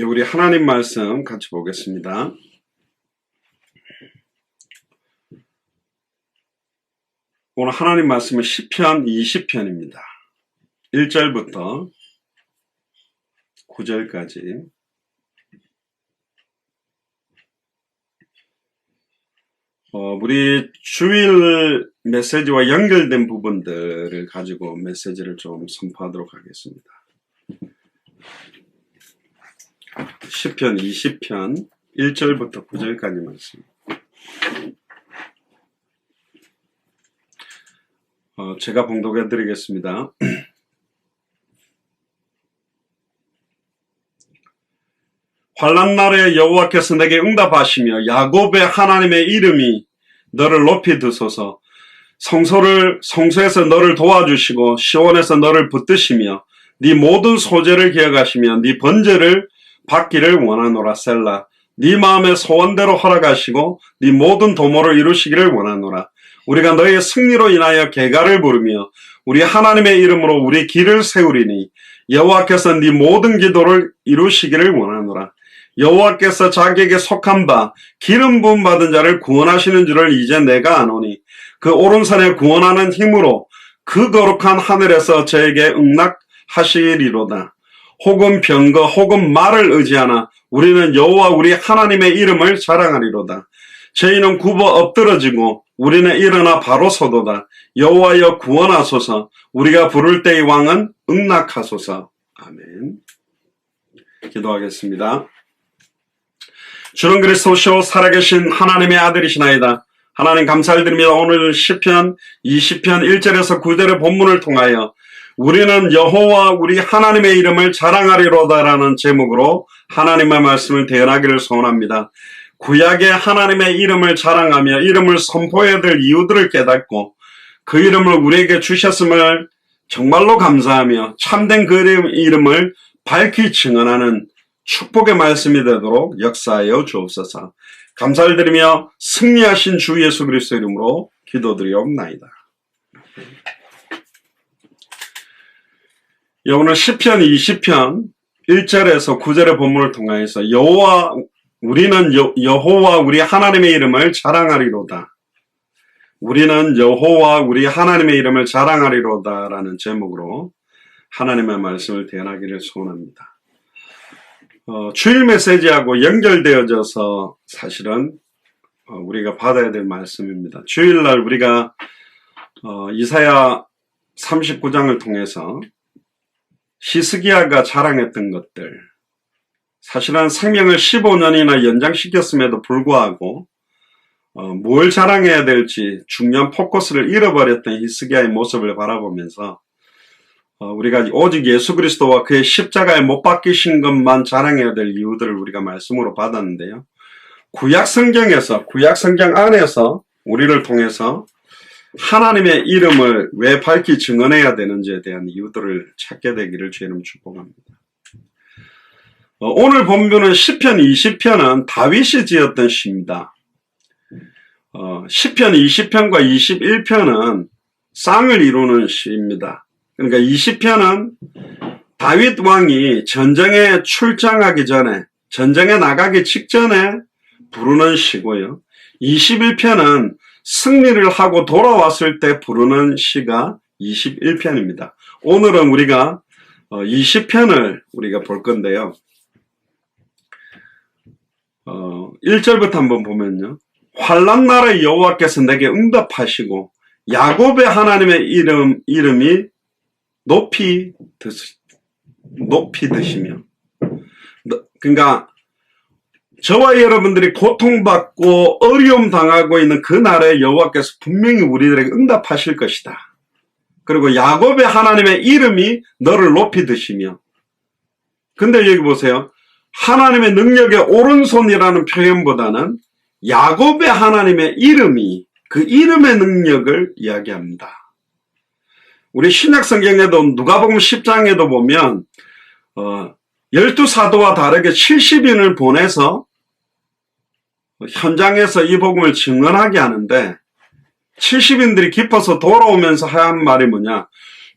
우리 하나님 말씀 같이 보겠습니다. 오늘 하나님 말씀은 시편 20편입니다. 1절부터 9절까지 우리 주일 메시지와 연결된 부분들을 가지고 메시지를 좀 선포하도록 하겠습니다. 시편 20편 1절부터 9절까지 말씀. 제가 봉독해 드리겠습니다. 환난 날에 여호와께서 내게 응답하시며 야곱의 하나님의 이름이 너를 높이 드소서. 성소에서 너를 도와주시고 시온에서 너를 붙드시며 네 모든 소재를 기억하시며 네 번제를 받기를 원하노라. 셀라. 네 마음의 소원대로 허락하시고 네 모든 도모를 이루시기를 원하노라. 우리가 너의 승리로 인하여 계가를 부르며 우리 하나님의 이름으로 우리 길을 세우리니 여호와께서 네 모든 기도를 이루시기를 원하노라. 여호와께서 자기에게 속한 바 기름 부음 받은 자를 구원하시는 줄을 이제 내가 아노니 그 오른손에 구원하는 힘으로 그 거룩한 하늘에서 저에게 응낙하시리로다. 혹은 병거 혹은 말을 의지하나 우리는 여호와 우리 하나님의 이름을 자랑하리로다. 저희는 굽어 엎드러지고 우리는 일어나 바로 서도다. 여호와여 구원하소서. 우리가 부를 때의 왕은 응낙하소서. 아멘. 기도하겠습니다. 주는 그리스도시요 살아계신 하나님의 아들이시나이다. 하나님 감사를 드립니다. 오늘 시편 20편 1절에서 9절의 본문을 통하여 우리는 여호와 우리 하나님의 이름을 자랑하리로다라는 제목으로 하나님의 말씀을 대언하기를 소원합니다. 구약의 하나님의 이름을 자랑하며 이름을 선포해야 될 이유들을 깨닫고 그 이름을 우리에게 주셨음을 정말로 감사하며 참된 그 이름을 밝히 증언하는 축복의 말씀이 되도록 역사하여 주옵소서. 감사를 드리며 승리하신 주 예수 그리스도 이름으로 기도드리옵나이다. 오늘 시편 20편 1절에서 9절의 본문을 통하여서 우리는 여호와 우리 하나님의 이름을 자랑하리로다. 우리는 여호와 우리 하나님의 이름을 자랑하리로다라는 제목으로 하나님의 말씀을 대언하기를 소원합니다. 주일 메시지하고 연결되어져서 사실은 우리가 받아야 될 말씀입니다. 주일날 우리가 이사야 39장을 통해서 히스기야가 자랑했던 것들, 사실은 생명을 15년이나 연장시켰음에도 불구하고 뭘 자랑해야 될지 중요한 포커스를 잃어버렸던 히스기야의 모습을 바라보면서 우리가 오직 예수 그리스도와 그의 십자가에 못 박히신 것만 자랑해야 될 이유들을 우리가 말씀으로 받았는데요. 구약 성경 안에서 우리를 통해서 하나님의 이름을 왜 밝히 증언해야 되는지에 대한 이유들을 찾게 되기를 주님 축복합니다. 오늘 본문은 시편 20편은 다윗이 지었던 시입니다. 시편 20편과 21편은 쌍을 이루는 시입니다. 그러니까 20편은 다윗 왕이 전쟁에 출장하기 전에, 전쟁에 나가기 직전에 부르는 시고요. 21편은 승리를 하고 돌아왔을 때 부르는 시가 21편입니다. 오늘은 우리가 20편을 우리가 볼 건데요. 1절부터 한번 보면요. 환난 날에 여호와께서 내게 응답하시고 야곱의 하나님의 이름이 높이 드시며, 그러니까 저와 여러분들이 고통받고 어려움 당하고 있는 그 날에 여호와께서 분명히 우리들에게 응답하실 것이다. 그리고 야곱의 하나님의 이름이 너를 높이 드시며, 근데 여기 보세요. 하나님의 능력의 오른손이라는 표현보다는 야곱의 하나님의 이름이, 그 이름의 능력을 이야기합니다. 우리 신약성경에도 누가복음 10장에도 보면 12사도와 다르게 70인을 보내서 현장에서 이 복음을 증언하게 하는데 70인들이 깊어서 돌아오면서 한 말이 뭐냐?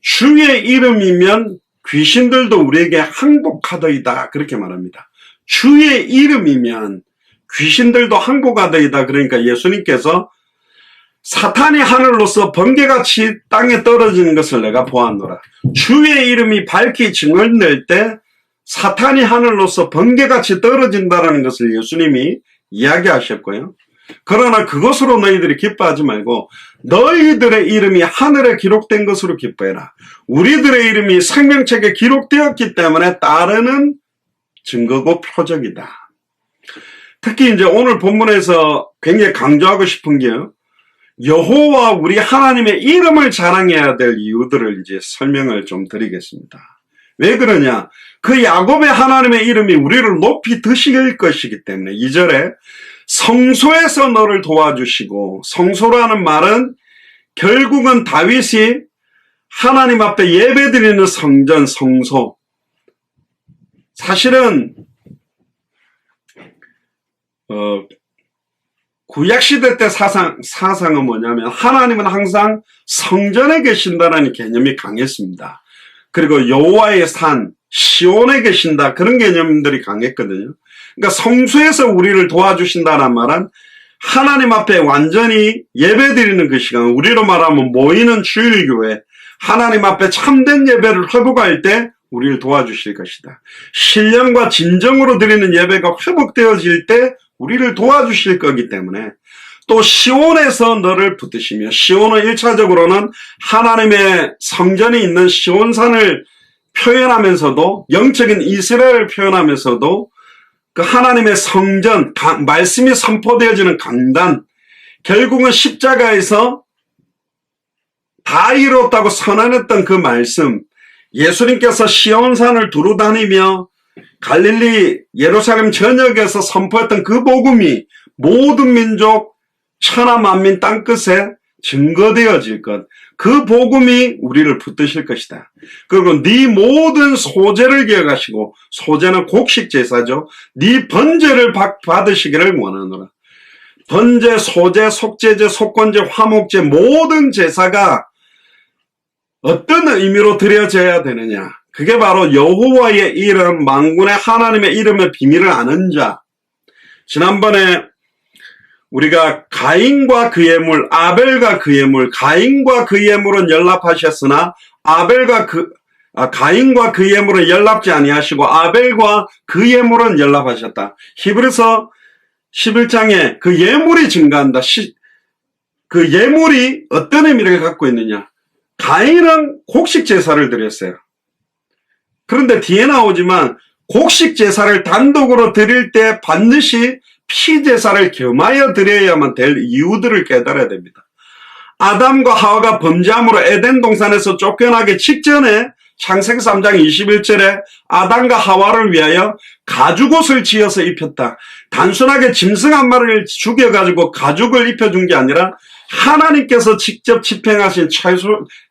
주의 이름이면 귀신들도 우리에게 항복하더이다. 그렇게 말합니다. 주의 이름이면 귀신들도 항복하더이다. 그러니까 예수님께서 사탄이 하늘로서 번개같이 땅에 떨어지는 것을 내가 보았노라. 주의 이름이 밝히 증언될 때 사탄이 하늘로서 번개같이 떨어진다는 것을 예수님이 이야기하셨고요. 그러나 그것으로 너희들이 기뻐하지 말고 너희들의 이름이 하늘에 기록된 것으로 기뻐해라. 우리들의 이름이 생명책에 기록되었기 때문에 따르는 증거고 표적이다. 특히 이제 오늘 본문에서 굉장히 강조하고 싶은 게요, 여호와 우리 하나님의 이름을 자랑해야 될 이유들을 이제 설명을 좀 드리겠습니다. 왜 그러냐? 그 야곱의 하나님의 이름이 우리를 높이 드실 것이기 때문에. 2절에 성소에서 너를 도와주시고, 성소라는 말은 결국은 다윗이 하나님 앞에 예배드리는 성전, 성소. 사실은 구약시대 때 사상은 뭐냐면 하나님은 항상 성전에 계신다라는 개념이 강했습니다. 그리고 여호와의 산, 시온에 계신다, 그런 개념들이 강했거든요. 그러니까 성소에서 우리를 도와주신다는 말은 하나님 앞에 완전히 예배드리는 그 시간, 우리로 말하면 모이는 주일교회, 하나님 앞에 참된 예배를 회복할 때 우리를 도와주실 것이다. 신령과 진정으로 드리는 예배가 회복되어질 때 우리를 도와주실 거기 때문에, 또 시온에서 너를 붙드시며, 시온은 1차적으로는 하나님의 성전이 있는 시온산을 표현하면서도, 영적인 이스라엘을 표현하면서도 그 하나님의 성전, 말씀이 선포되어지는 강단, 결국은 십자가에서 다 이뤘다고 선언했던 그 말씀, 예수님께서 시온산을 두루다니며 갈릴리 예루살렘 전역에서 선포했던 그 복음이 모든 민족 천하 만민 땅끝에 증거되어질 것, 그 복음이 우리를 붙드실 것이다. 그리고 네 모든 소제를 기억하시고, 소제는 곡식 제사죠. 네 번제를 받으시기를 원하노라. 번제, 소제, 속제제, 속건제, 화목제, 모든 제사가 어떤 의미로 드려져야 되느냐? 그게 바로 여호와의 이름, 만군의 하나님의 이름의 비밀을 아는 자. 지난번에 우리가 가인과 그의 물, 아벨과 그의 물, 가인과 그의 물은 연락하셨으나 가인과 그의 물은 연락지 아니하시고 아벨과 그의 물은 연락하셨다. 히브리서 11장에 그 예물이 증가한다. 그 예물이 어떤 의미를 갖고 있느냐? 가인은 곡식 제사를 드렸어요. 그런데 뒤에 나오지만 곡식 제사를 단독으로 드릴 때 반드시 피 제사를 겸하여 드려야만 될 이유들을 깨달아야 됩니다. 아담과 하와가 범죄함으로 에덴 동산에서 쫓겨나기 직전에 창세기 3장 21절에 아담과 하와를 위하여 가죽옷을 지어서 입혔다. 단순하게 짐승 한 마리를 죽여가지고 가죽을 입혀준 게 아니라 하나님께서 직접 집행하신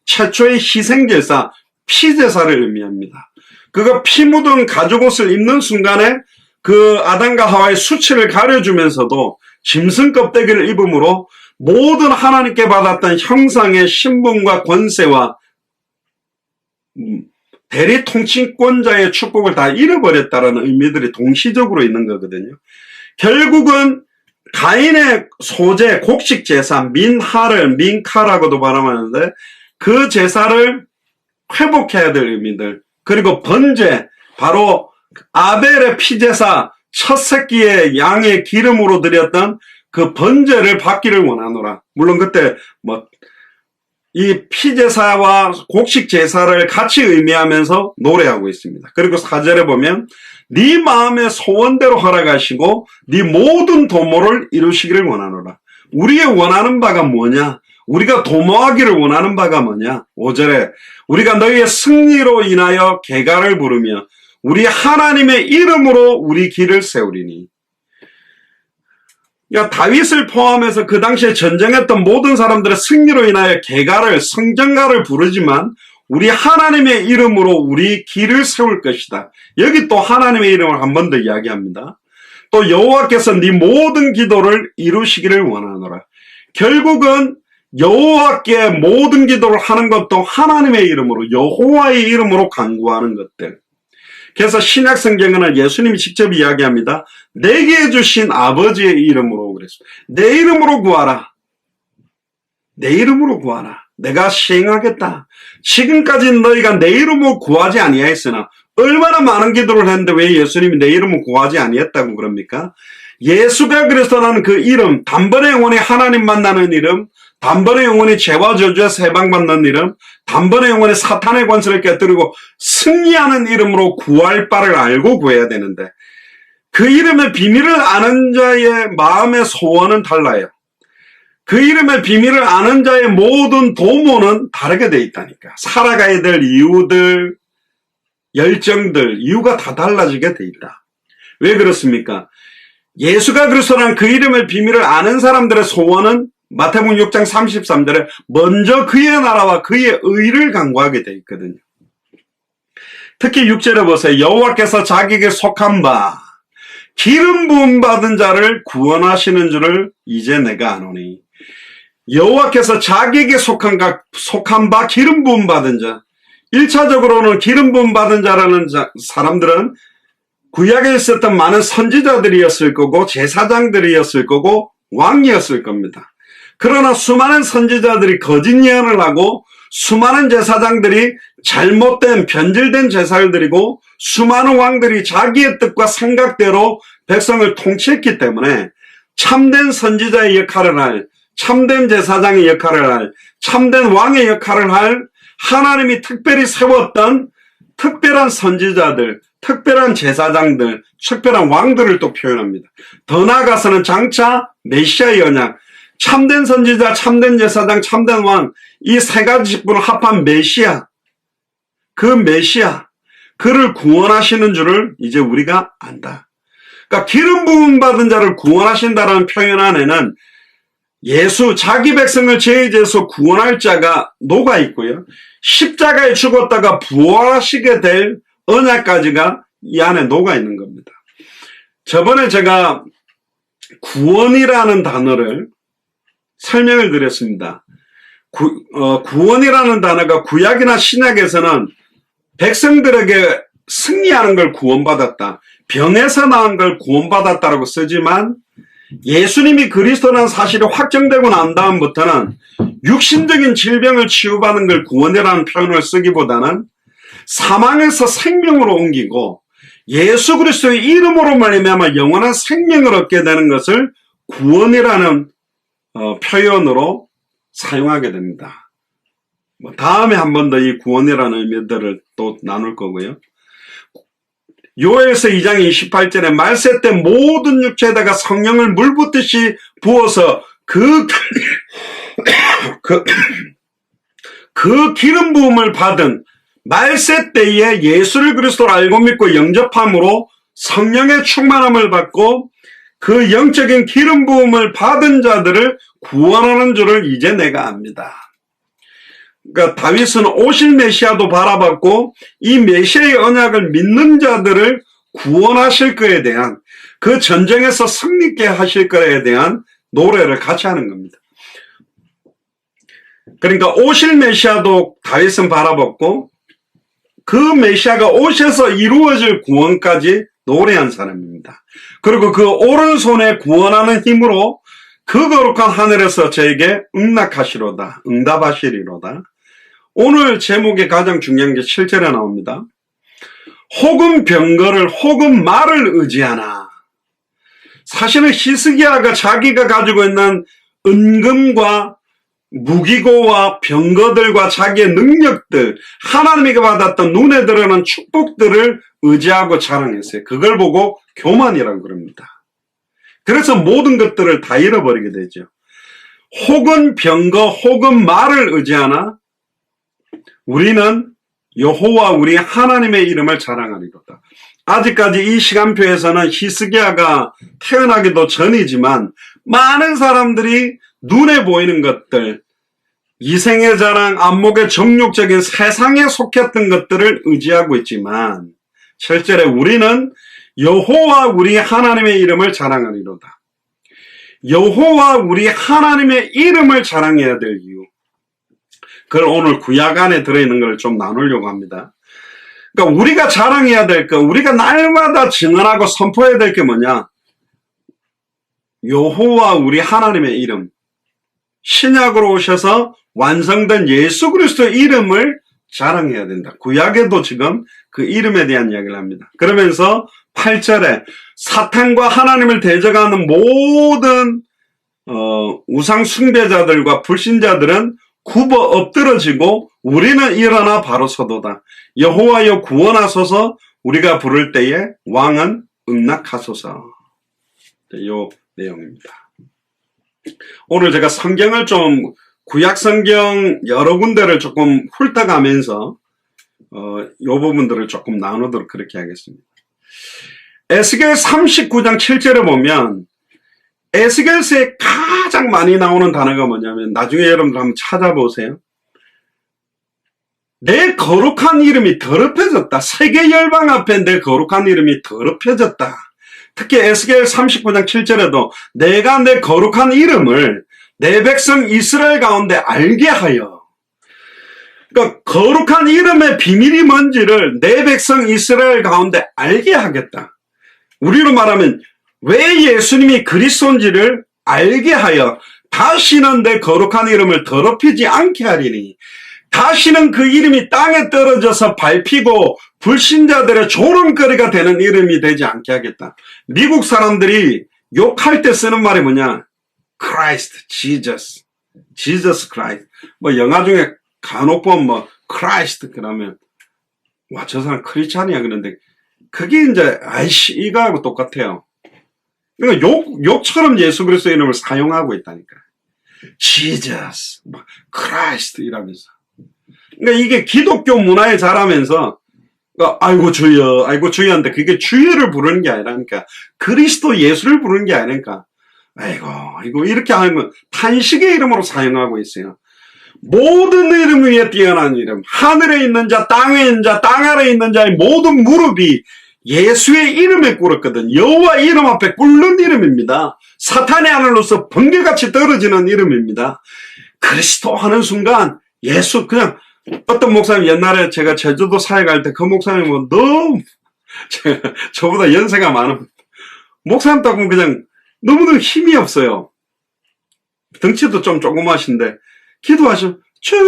최초의 희생제사, 피제사를 의미합니다. 그거 피 묻은 가죽옷을 입는 순간에 그 아담과 하와의 수치를 가려주면서도 짐승 껍데기를 입음으로 모든 하나님께 받았던 형상의 신분과 권세와 대리 통치권자의 축복을 다 잃어버렸다는 의미들이 동시적으로 있는 거거든요. 결국은 가인의 소제, 곡식 제사, 민카라고도 발음하는데 그 제사를 회복해야 될 의미들, 그리고 번제, 바로 아벨의 피제사, 첫 새끼의 양의 기름으로 드렸던 그 번제를 받기를 원하노라. 물론 그때 이 피제사와 곡식 제사를 같이 의미하면서 노래하고 있습니다. 그리고 4절에 보면 네 마음의 소원대로 허락하시고 네 모든 도모를 이루시기를 원하노라. 우리의 원하는 바가 뭐냐? 우리가 도모하기를 원하는 바가 뭐냐? 5절에 우리가 너희의 승리로 인하여 개가를 부르며 우리 하나님의 이름으로 우리 길을 세우리니. 그러니까 다윗을 포함해서 그 당시에 전쟁했던 모든 사람들의 승리로 인하여 개가를, 성전가를 부르지만 우리 하나님의 이름으로 우리 길을 세울 것이다. 여기 또 하나님의 이름을 한 번 더 이야기합니다. 또 여호와께서 네 모든 기도를 이루시기를 원하노라. 결국은 여호와께 모든 기도를 하는 것도 하나님의 이름으로, 여호와의 이름으로 간구하는 것들. 그래서 신약 성경은 예수님이 직접 이야기합니다. 내게 주신 아버지의 이름으로 그랬습니다. 내 이름으로 구하라. 내 이름으로 구하라. 내가 시행하겠다. 지금까지 너희가 내 이름으로 구하지 아니하였으나 얼마나 많은 기도를 했는데 왜 예수님이 내 이름을 구하지 아니했다고 그럽니까? 예수가 그리스도라는 그 이름, 단번에 영원히 하나님 만나는 이름, 단번에 영원히 죄와 저주에서 해방받는 이름, 단번에 영원히 사탄의 권세를 깨뜨리고 승리하는 이름으로 구할 바를 알고 구해야 되는데 그 이름의 비밀을 아는 자의 마음의 소원은 달라요. 그 이름의 비밀을 아는 자의 모든 도모는 다르게 돼 있다니까. 살아가야 될 이유들, 열정들, 이유가 다 달라지게 돼 있다. 왜 그렇습니까? 예수가 그리스도라는 그 이름의 비밀을 아는 사람들의 소원은 마태복음 6장 33절에 먼저 그의 나라와 그의 의를 간구하게 돼 있거든요. 특히 6절에 보세요. 여호와께서 자기에게 속한 바 기름 부음 받은 자를 구원하시는 줄을 이제 내가 아노니. 여호와께서 자기에게 속한 바 기름 부음 받은 자. 1차적으로는 기름 부음 받은 자라는 사람들은 구약에 있었던 많은 선지자들이었을 거고 제사장들이었을 거고 왕이었을 겁니다. 그러나 수많은 선지자들이 거짓 예언을 하고 수많은 제사장들이 잘못된 변질된 제사를 드리고 수많은 왕들이 자기의 뜻과 생각대로 백성을 통치했기 때문에 참된 선지자의 역할을 할, 참된 제사장의 역할을 할, 참된 왕의 역할을 할 하나님이 특별히 세웠던 특별한 선지자들, 특별한 제사장들, 특별한 왕들을 또 표현합니다. 더 나아가서는 장차 메시아의 언약, 참된 선지자, 참된 제사장, 참된 왕, 이 세 가지 직분을 합한 메시아, 그 메시아, 그를 구원하시는 줄을 이제 우리가 안다. 그러니까 기름 부음 받은 자를 구원하신다라는 표현 안에는 예수, 자기 백성을 죄의 죄에서 구원할 자가 녹아 있고요. 십자가에 죽었다가 부활하시게 될 언약까지가 이 안에 녹아 있는 겁니다. 저번에 제가 구원이라는 단어를 설명을 드렸습니다. 구원이라는 단어가 구약이나 신약에서는 백성들에게 승리하는 걸 구원받았다. 병에서 나은 걸 구원받았다라고 쓰지만 예수님이 그리스도라는 사실이 확정되고 난 다음부터는 육신적인 질병을 치유받는 걸 구원이라는 표현을 쓰기보다는 사망에서 생명으로 옮기고 예수 그리스도의 이름으로 말미암아 영원한 생명을 얻게 되는 것을 구원이라는 표현으로 사용하게 됩니다. 다음에 한 번 더 이 구원이라는 의미들을 또 나눌 거고요. 요엘서 2장 28절에 말세 때 모든 육체에다가 성령을 물붓듯이 부어서 그 기름 부음을 받은 말세 때에 예수를 그리스도로 알고 믿고 영접함으로 성령의 충만함을 받고 그 영적인 기름 부음을 받은 자들을 구원하는 줄을 이제 내가 압니다. 그러니까 다윗은 오실 메시아도 바라봤고 이 메시아의 언약을 믿는 자들을 구원하실 것에 대한 그 전쟁에서 승리케 하실 것에 대한 노래를 같이 하는 겁니다. 그러니까 오실 메시아도 다윗은 바라봤고 그 메시아가 오셔서 이루어질 구원까지 노래한 사람입니다. 그리고 그 오른손에 구원하는 힘으로 그 거룩한 하늘에서 저에게 응답하시리로다. 오늘 제목의 가장 중요한 게 7절에 나옵니다. 혹은 병거를 혹은 말을 의지하나. 사실은 히스기야가 자기가 가지고 있는 은금과 무기고와 병거들과 자기의 능력들, 하나님이 받았던 눈에 들어오는 축복들을 의지하고 자랑했어요. 그걸 보고 교만이라고 그럽니다. 그래서 모든 것들을 다 잃어버리게 되죠. 혹은 병거 혹은 말을 의지하나 우리는 여호와 우리 하나님의 이름을 자랑하리로다. 아직까지 이 시간표에서는 히스기야가 태어나기도 전이지만 많은 사람들이 눈에 보이는 것들, 이생의 자랑, 안목의 정욕적인 세상에 속했던 것들을 의지하고 있지만 실제로 우리는 여호와 우리 하나님의 이름을 자랑하리로다. 여호와 우리 하나님의 이름을 자랑해야 될 이유. 그걸 오늘 구약 안에 들어있는 걸 좀 나누려고 합니다. 그러니까 우리가 자랑해야 될 거, 우리가 날마다 증언하고 선포해야 될 게 뭐냐? 여호와 우리 하나님의 이름, 신약으로 오셔서 완성된 예수 그리스도의 이름을 자랑해야 된다. 구약에도 지금 그 이름에 대한 이야기를 합니다. 그러면서 8절에 사탄과 하나님을 대적하는 모든 우상 숭배자들과 불신자들은 굽어 엎드러지고 우리는 일어나 바로 서도다. 여호와여 구원하소서. 우리가 부를 때에 왕은 응낙하소서. 요 내용입니다. 오늘 제가 성경을 좀 구약 성경 여러 군데를 조금 훑어가면서 요 부분들을 조금 나누도록 그렇게 하겠습니다. 에스겔 39장 7절에 보면 에스겔서에 가장 많이 나오는 단어가 뭐냐면 나중에 여러분들 한번 찾아보세요. 내 거룩한 이름이 더럽혀졌다. 세계 열방 앞에 내 거룩한 이름이 더럽혀졌다. 특히 에스겔 39장 7절에도 내가 내 거룩한 이름을 내 백성 이스라엘 가운데 알게 하여, 그러니까 거룩한 이름의 비밀이 뭔지를 내 백성 이스라엘 가운데 알게 하겠다. 우리로 말하면 왜 예수님이 그리스도인지를 알게 하여 다시는 내 거룩한 이름을 더럽히지 않게 하리니, 다시는 그 이름이 땅에 떨어져서 밟히고 불신자들의 조롱거리가 되는 이름이 되지 않게 하겠다. 미국 사람들이 욕할 때 쓰는 말이 뭐냐? Christ, Jesus, Jesus Christ. 뭐 영화 중에 간혹 보면 뭐 Christ 그러면 와, 저 사람 크리스찬이야 그런데 그게 이제 아이씨 이거하고 똑같아요. 그러니까 욕처럼 예수 그리스도 이름을 사용하고 있다니까. Jesus, Christ 이라면서. 그러니까 이게 기독교 문화에 자라면서 아이고 주여, 아이고 주여인데 그게 주여를 부르는 게 아니라니까. 그리스도 예수를 부르는 게 아니니까. 아이고 이렇게 하면 탄식의 이름으로 사용하고 있어요. 모든 이름 위에 뛰어난 이름, 하늘에 있는 자, 땅에 있는 자, 땅 아래에 있는 자의 모든 무릎이 예수의 이름에 꿇었거든. 여호와 이름 앞에 꿇는 이름입니다. 사탄의 하늘로서 번개같이 떨어지는 이름입니다. 그리스도 하는 순간 예수, 그냥 어떤 목사님 옛날에 제가 제주도 사회 갈 때 그 목사님은 너무 저보다 연세가 많은 목사님 딱 보면 그냥 너무너무 힘이 없어요. 덩치도 좀 조그마신데 기도하시면 주였다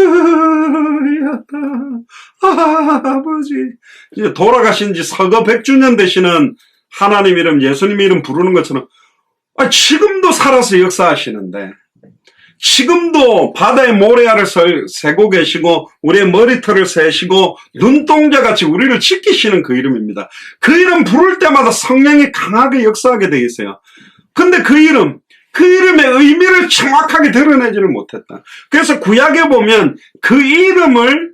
아버지, 이제 돌아가신 지 서거 100주년 되시는 하나님 이름, 예수님 이름 부르는 것처럼 지금도 살아서 역사하시는데, 지금도 바다의 모래알을 세고 계시고 우리의 머리털을 세시고 눈동자같이 우리를 지키시는 그 이름입니다. 그 이름 부를 때마다 성령이 강하게 역사하게 되어 있어요. 근데 그 이름의 의미를 정확하게 드러내지를 못했다. 그래서 구약에 보면 그 이름을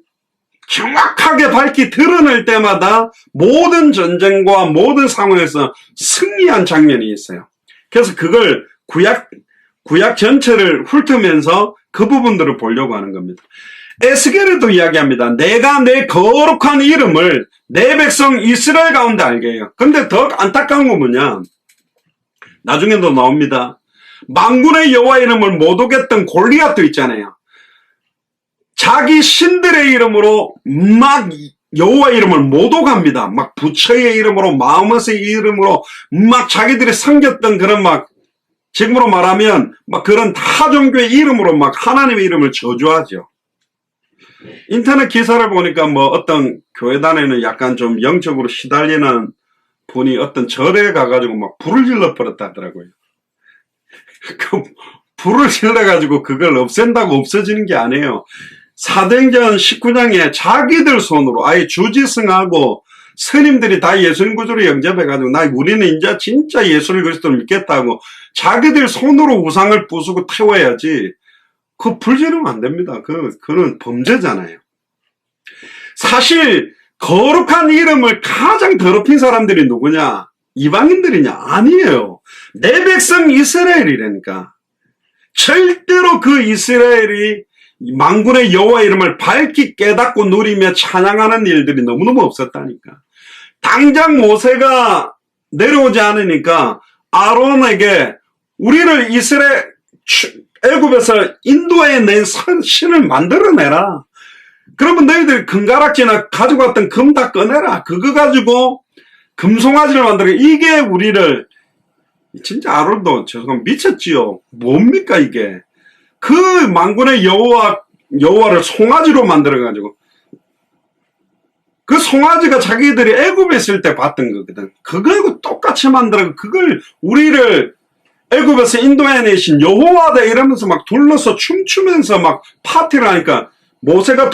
정확하게 밝히 드러낼 때마다 모든 전쟁과 모든 상황에서 승리한 장면이 있어요. 그래서 그걸 구약 전체를 훑으면서 그 부분들을 보려고 하는 겁니다. 에스겔에도 이야기합니다. 내가 내 거룩한 이름을 내 백성 이스라엘 가운데 알게 해요. 근데 더 안타까운 건 뭐냐? 나중에도 나옵니다. 만군의 여호와 이름을 못 오겠던 골리앗도 있잖아요. 자기 신들의 이름으로 막 여호와 이름을 못 오갑니다. 막 부처의 이름으로, 마음의 이름으로 막 자기들이 섬겼던 그런 막, 지금으로 말하면 막 그런 타 종교의 이름으로 막 하나님의 이름을 저주하죠. 인터넷 기사를 보니까 뭐 어떤 교회단에는 약간 좀 영적으로 시달리는 분이 어떤 절에 가가지고 막 불을 질러 버렸다 하더라고요. 그 불을 질러가지고 그걸 없앤다고 없어지는 게 아니에요. 사도행전 19장에 자기들 손으로 아예 주지승하고 스님들이 다 예수님 구주로 영접해가지고 우리는 이제 진짜 예수를 그리스도를 믿겠다고 자기들 손으로 우상을 부수고 태워야지. 그 불 지르면 안 됩니다. 그는 범죄잖아요. 사실 거룩한 이름을 가장 더럽힌 사람들이 누구냐? 이방인들이냐? 아니에요. 내 백성 이스라엘이라니까. 절대로 그 이스라엘이 만군의 여호와 이름을 밝히 깨닫고 누리며 찬양하는 일들이 너무너무 없었다니까. 당장 모세가 내려오지 않으니까 아론에게 우리를 애굽에서 인도해 낸 신을 만들어내라. 그러면 너희들 금가락지나 가지고 왔던 금 다 꺼내라. 그거 가지고 금송아지를 만들어. 이게 우리를, 진짜 아론도 죄송합니다. 미쳤지요. 뭡니까 이게. 그 만군의 여호와를 송아지로 만들어가지고, 그 송아지가 자기들이 애굽에 있을 때 봤던 거거든. 그거하고 똑같이 만들어. 그걸 우리를 애굽에서 인도해내신 여호와다 이러면서 막 둘러서 춤추면서 막 파티를 하니까, 모세가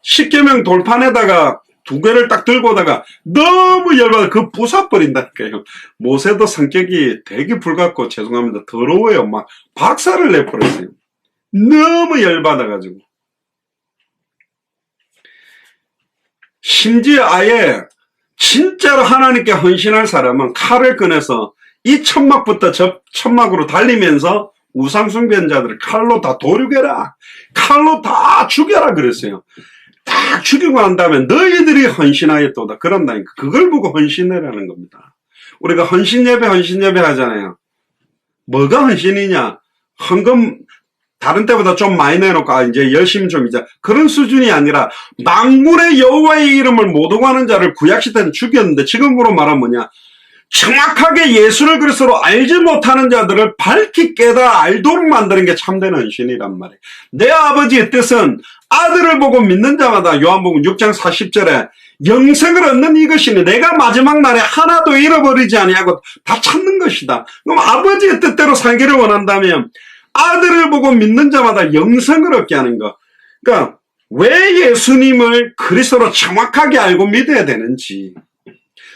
십계명 돌판에다가 두 개를 딱 들고 오다가 너무 열받아. 그 부숴버린다니까요. 모세도 성격이 되게 불같고 죄송합니다. 더러워요. 막 박살을 내버렸어요. 너무 열받아가지고. 심지어 아예 진짜로 하나님께 헌신할 사람은 칼을 꺼내서 이 천막부터 저 천막으로 달리면서 우상숭배자들을 칼로 다 도륙해라. 칼로 다 죽여라 그랬어요. 딱 죽이고 난 다음에 너희들이 헌신하였도다. 그런다니까. 그걸 보고 헌신해라는 겁니다. 우리가 헌신예배 하잖아요. 뭐가 헌신이냐? 헌금 다른 때보다 좀 많이 내놓고 이제 열심히 좀 이제 그런 수준이 아니라 만군의 여호와의 이름을 못 오가는 자를 구약시대는 죽였는데 지금으로 말하면 뭐냐? 정확하게 예수를 그리스도로 알지 못하는 자들을 밝히 깨달아 알도록 만드는 게 참된 헌신이란 말이에요. 내 아버지의 뜻은 아들을 보고 믿는 자마다 요한복음 6장 40절에 영생을 얻는 이것이니 내가 마지막 날에 하나도 잃어버리지 아니하고 다 찾는 것이다. 그럼 아버지의 뜻대로 살기를 원한다면 아들을 보고 믿는 자마다 영생을 얻게 하는 것. 그러니까 왜 예수님을 그리스도로 정확하게 알고 믿어야 되는지,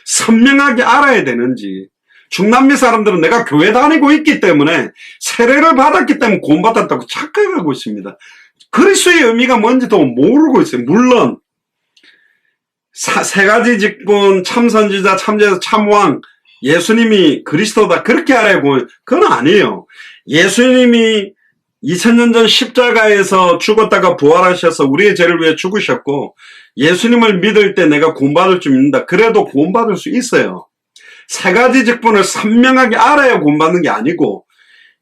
선명하게 알아야 되는지. 중남미 사람들은 내가 교회 다니고 있기 때문에 세례를 받았기 때문에 구원받았다고 착각하고 있습니다. 그리스도의 의미가 뭔지도 모르고 있어요. 물론 세 가지 직분, 참선지자, 참제자, 참왕, 예수님이 그리스도다 그렇게 알아야고 그건 아니에요. 예수님이 2000년 전 십자가에서 죽었다가 부활하셔서 우리의 죄를 위해 죽으셨고 예수님을 믿을 때 내가 구원받을 줄 믿는다. 그래도 구원받을 수 있어요. 세 가지 직분을 선명하게 알아야 구원받는 게 아니고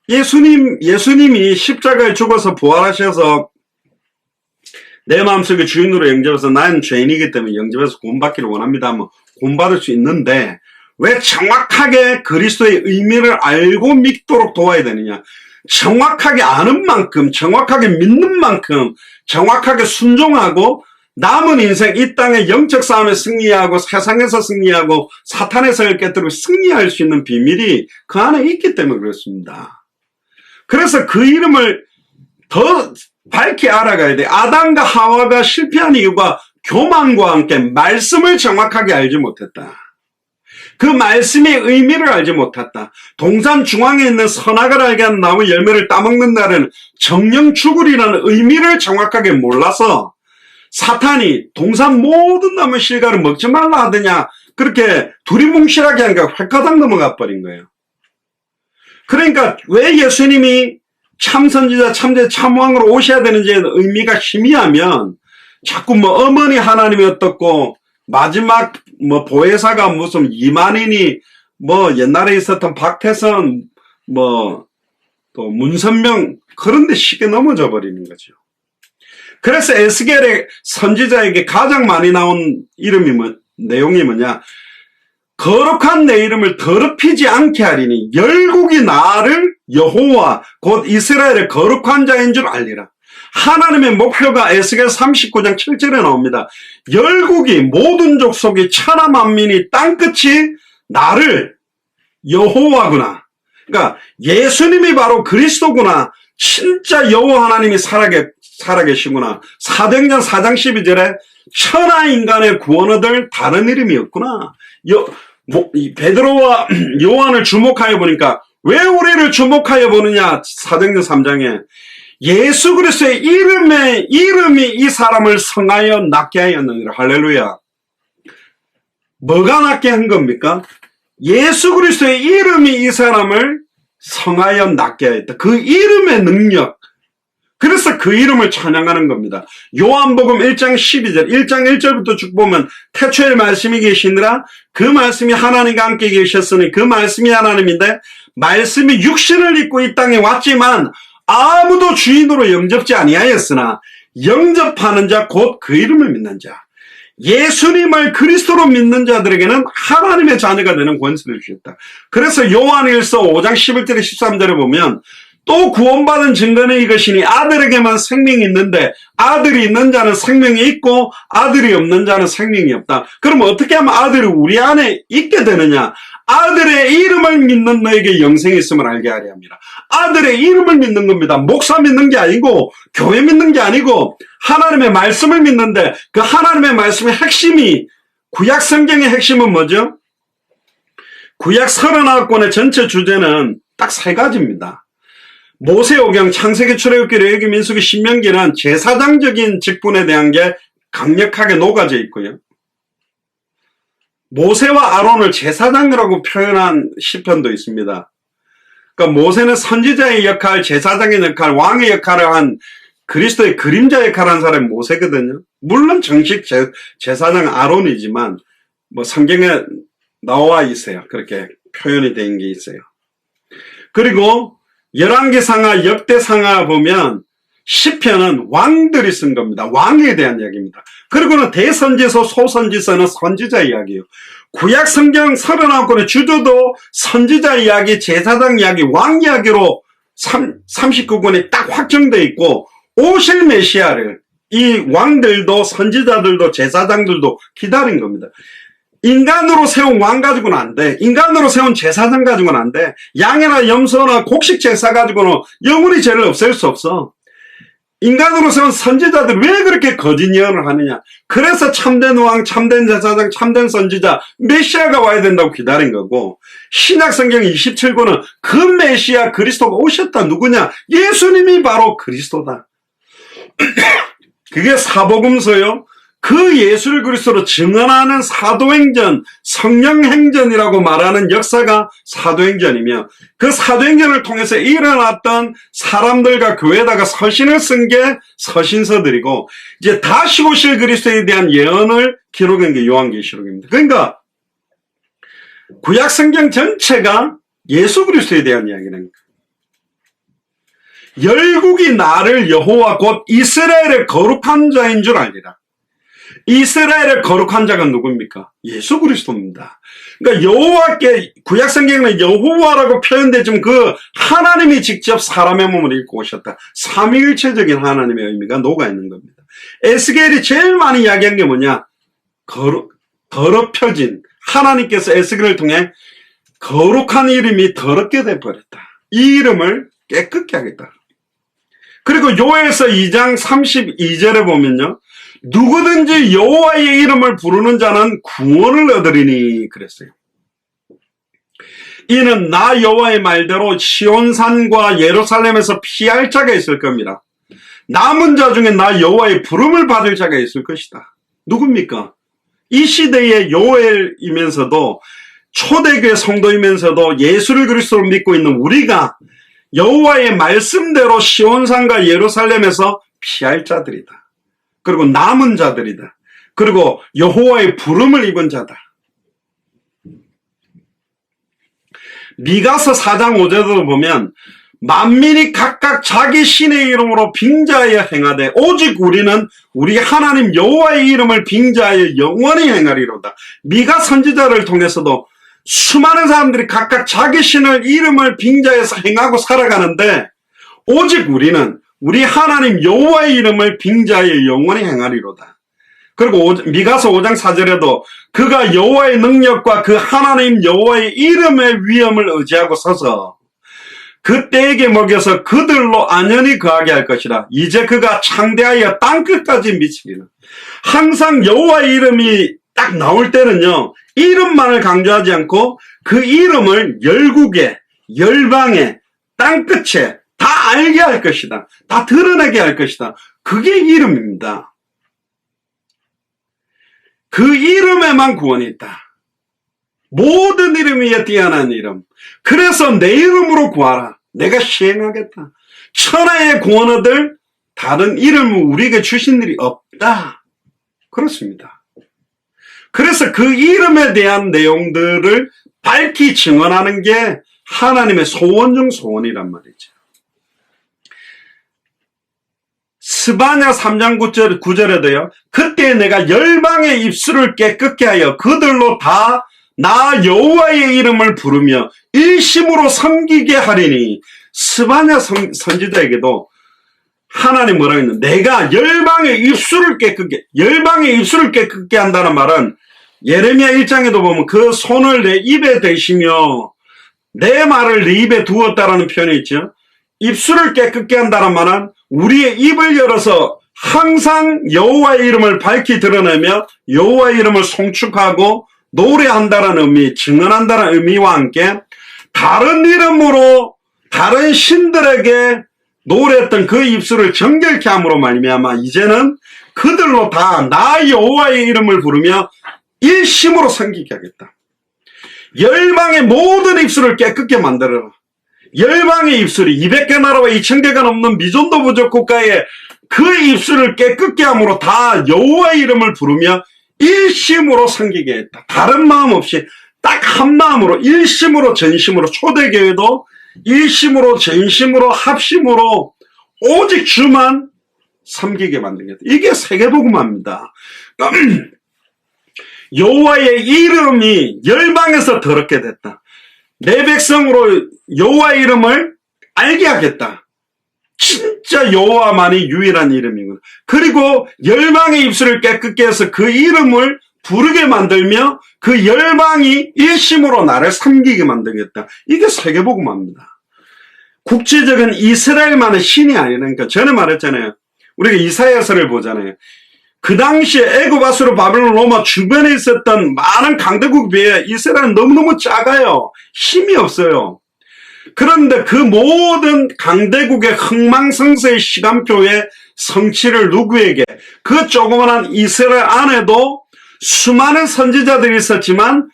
예수님이 십자가에 죽어서 부활하셔서 내 마음속에 주인으로 영접해서 나는 죄인이기 때문에 영접해서 구원받기를 원합니다 하면 구원받을 수 있는데 왜 정확하게 그리스도의 의미를 알고 믿도록 도와야 되느냐? 정확하게 아는 만큼, 정확하게 믿는 만큼, 정확하게 순종하고 남은 인생 이 땅의 영적 싸움에 승리하고 세상에서 승리하고 사탄에서 깨뜨리고 승리할 수 있는 비밀이 그 안에 있기 때문에 그렇습니다. 그래서 그 이름을 더 밝게 알아가야 돼. 아담과 하와가 실패한 이유가 교만과 함께 말씀을 정확하게 알지 못했다. 그 말씀의 의미를 알지 못했다. 동산 중앙에 있는 선악을 알게 하는 나무 열매를 따먹는 날은 정령 죽으리라는 의미를 정확하게 몰라서 사탄이 동산 모든 나무 실과를 먹지 말라 하더냐 그렇게 두리뭉실하게 하니까 획가닥 넘어가 버린 거예요. 그러니까 왜 예수님이 참선지자, 참제, 참왕으로 오셔야 되는지에 의미가 희미하면 자꾸 뭐 어머니 하나님이 어떻고 마지막 뭐 보혜사가 무슨 이만희니 뭐 옛날에 있었던 박태선 뭐 또 문선명 그런 데 쉽게 넘어져 버리는 거죠. 그래서 에스겔의 선지자에게 가장 많이 나온 내용이 뭐냐? 거룩한 내 이름을 더럽히지 않게 하리니 열국이 나를 여호와 곧 이스라엘의 거룩한 자인 줄 알리라. 하나님의 목표가 에스겔 39장 7절에 나옵니다. 열국이 모든 족속이 천하 만민이 땅끝이 나를 여호와구나. 그러니까 예수님이 바로 그리스도구나. 진짜 여호와 하나님이 살아계시구나. 사도행전 4장 12절에 천하 인간의 구원 얻을 다른 이름이 없구나. 베드로와 요한을 주목하여 보니까 왜 우리를 주목하여 보느냐? 사도행전 3장에 예수 그리스도의 이름이 이 사람을 성하여 낫게 하였느니라. 할렐루야. 뭐가 낫게 한 겁니까? 예수 그리스도의 이름이 이 사람을 성하여 낫게 하였다. 그 이름의 능력. 그래서 그 이름을 찬양하는 겁니다. 요한복음 1장 12절, 1장 1절부터 쭉 보면 태초에 말씀이 계시니라 그 말씀이 하나님과 함께 계셨으니 그 말씀이 하나님인데 말씀이 육신을 입고 이 땅에 왔지만 아무도 주인으로 영접지 아니하였으나 영접하는 자 곧 그 이름을 믿는 자. 예수님을 그리스도로 믿는 자들에게는 하나님의 자녀가 되는 권세를 주셨다. 그래서 요한일서 5장 11절에 13절에 보면 또 구원받은 증거는 이것이니 아들에게만 생명이 있는데 아들이 있는 자는 생명이 있고 아들이 없는 자는 생명이 없다. 그럼 어떻게 하면 아들이 우리 안에 있게 되느냐? 아들의 이름을 믿는 너에게 영생이 있음을 알게 하려 합니다. 아들의 이름을 믿는 겁니다. 목사 믿는 게 아니고 교회 믿는 게 아니고 하나님의 말씀을 믿는데 그 하나님의 말씀의 핵심이 구약 성경의 핵심은 뭐죠? 구약 39권의 전체 주제는 딱 세 가지입니다. 모세오경, 창세기, 출애굽기, 레위기, 민수기, 신명기는 제사장적인 직분에 대한 게 강력하게 녹아져 있고요. 모세와 아론을 제사장이라고 표현한 시편도 있습니다. 그러니까 모세는 선지자의 역할, 제사장의 역할, 왕의 역할을 한 그리스도의 그림자 역할을 한 사람이 모세거든요. 물론 정식 제사장 아론이지만 뭐 성경에 나와 있어요. 그렇게 표현이 된 게 있어요. 그리고 열왕기상하, 역대상하 보면 시편은 왕들이 쓴 겁니다. 왕에 대한 이야기입니다. 그리고는 대선지서, 소선지서는 선지자 이야기예요. 구약 성경 39권의 주조도 선지자 이야기, 제사장 이야기, 왕 이야기로 39권이 딱 확정되어 있고 오실 메시아를 이 왕들도 선지자들도 제사장들도 기다린 겁니다. 인간으로 세운 왕 가지고는 안 돼. 인간으로 세운 제사장 가지고는 안 돼. 양이나 염소나 곡식 제사 가지고는 영원히 죄를 없앨 수 없어. 인간으로 세운 선지자들 왜 그렇게 거짓 예언을 하느냐. 그래서 참된 왕, 참된 제사장, 참된 선지자, 메시아가 와야 된다고 기다린 거고, 신약성경 27권은 그 메시아 그리스도가 오셨다. 누구냐? 예수님이 바로 그리스도다. 그게 사복음서요. 그 예수를 그리스도로 증언하는 사도행전, 성령행전이라고 말하는 역사가 사도행전이며 그 사도행전을 통해서 일어났던 사람들과 교회에다가 서신을 쓴 게 서신서들이고 이제 다시 오실 그리스도에 대한 예언을 기록한 게 요한계시록입니다. 그러니까 구약 성경 전체가 예수 그리스도에 대한 이야기라는 거예요. 열국이 나를 여호와 곧 이스라엘의 거룩한 자인 줄 알리라. 이스라엘의 거룩한 자가 누굽니까? 예수 그리스도입니다. 그러니까 여호와께 구약 성경에는 여호와라고 표현되지만 그 하나님이 직접 사람의 몸을 입고 오셨다. 삼위일체적인 하나님의 의미가 녹아 있는 겁니다. 에스겔이 제일 많이 이야기한 게 뭐냐? 더럽혀진 하나님께서 에스겔을 통해 거룩한 이름이 더럽게 돼버렸다. 이 이름을 깨끗게 하겠다. 그리고 요엘서 2장 32절에 보면요. 누구든지 여호와의 이름을 부르는 자는 구원을 얻으리니 그랬어요. 이는 나 여호와의 말대로 시온산과 예루살렘에서 피할 자가 있을 겁니다. 남은 자 중에 나 여호와의 부름을 받을 자가 있을 것이다. 누굽니까? 이 시대의 요엘이면서도 초대교회 성도이면서도 예수를 그리스도로 믿고 있는 우리가 여호와의 말씀대로 시온산과 예루살렘에서 피할 자들이다. 그리고 남은 자들이다. 그리고 여호와의 부름을 입은 자다. 미가서 4장 5절도 보면 만민이 각각 자기 신의 이름으로 빙자하여 행하되 오직 우리는 우리 하나님 여호와의 이름을 빙자하여 영원히 행하리로다. 미가 선지자를 통해서도 수많은 사람들이 각각 자기 신의 이름을 빙자해서 행하고 살아가는데 오직 우리는 우리 하나님 여호와의 이름을 빙자하여 영원히 행하리로다. 그리고 미가서 5장 4절에도 그가 여호와의 능력과 그 하나님 여호와의 이름의 위엄을 의지하고 서서 그 때에게 먹여서 그들로 안연히 거하게 할 것이라. 이제 그가 창대하여 땅끝까지 미치리라. 항상 여호와의 이름이 딱 나올 때는요. 이름만을 강조하지 않고 그 이름을 열국에, 열방에, 땅끝에 다 알게 할 것이다. 다 드러내게 할 것이다. 그게 이름입니다. 그 이름에만 구원이 있다. 모든 이름 위에 뛰어난 이름. 그래서 내 이름으로 구하라. 내가 시행하겠다. 천하의 구원 얻을 다른 이름을 우리에게 주신 일이 없다. 그렇습니다. 그래서 그 이름에 대한 내용들을 밝히 증언하는 게 하나님의 소원 중 소원이란 말이죠. 스바냐 3장 9절에도요. 그때 내가 열방의 입술을 깨끗게 하여 그들로 다 나 여호와의 이름을 부르며 일심으로 섬기게 하리니. 스바냐 선지자에게도 하나님 뭐라고 했냐. 내가 열방의 입술을 깨끗게 한다는 말은 예레미야 1장에도 보면 그 손을 내 입에 대시며 내 말을 내 입에 두었다라는 표현이 있죠. 입술을 깨끗게 한다는 말은 우리의 입을 열어서 항상 여호와의 이름을 밝히 드러내며 여호와의 이름을 송축하고 노래한다는 의미, 증언한다는 의미와 함께 다른 이름으로 다른 신들에게 노래했던 그 입술을 정결케 함으로 말미암아 이제는 그들로 다 나 여호와의 이름을 부르며 일심으로 섬기게 하겠다. 열방의 모든 입술을 깨끗게 만들어라. 열방의 입술이 200개 나라와 2000개가 넘는 미존도 부족 국가에 그 입술을 깨끗게 함으로 다 여호와의 이름을 부르며 일심으로 섬기게 했다. 다른 마음 없이 딱 한 마음으로 일심으로 전심으로 초대교회도 일심으로 전심으로 합심으로 오직 주만 섬기게 만들겠다. 이게 세계복음화입니다. 여호와의 이름이 열방에서 더럽게 됐다. 내 백성으로 여호와의 이름을 알게 하겠다. 진짜 여호와만이 유일한 이름이구나. 그리고 열방의 입술을 깨끗게 해서 그 이름을 부르게 만들며 그 열방이 일심으로 나를 섬기게 만들겠다. 이게 세계복음화입니다. 국제적인 이스라엘만의 신이 아니라니까. 전에 말했잖아요. 우리가 이사야서를 보잖아요. 그 당시에 애굽, 아수르, 바벨론, 로마 주변에 있었던 많은 강대국에 비해 이스라엘은 너무너무 작아요. 힘이 없어요. 그런데 그 모든 강대국의 흥망성쇠의 시간표의 성취를 누구에게? 그 조그만한 이스라엘 안에도 수많은 선지자들이 있었지만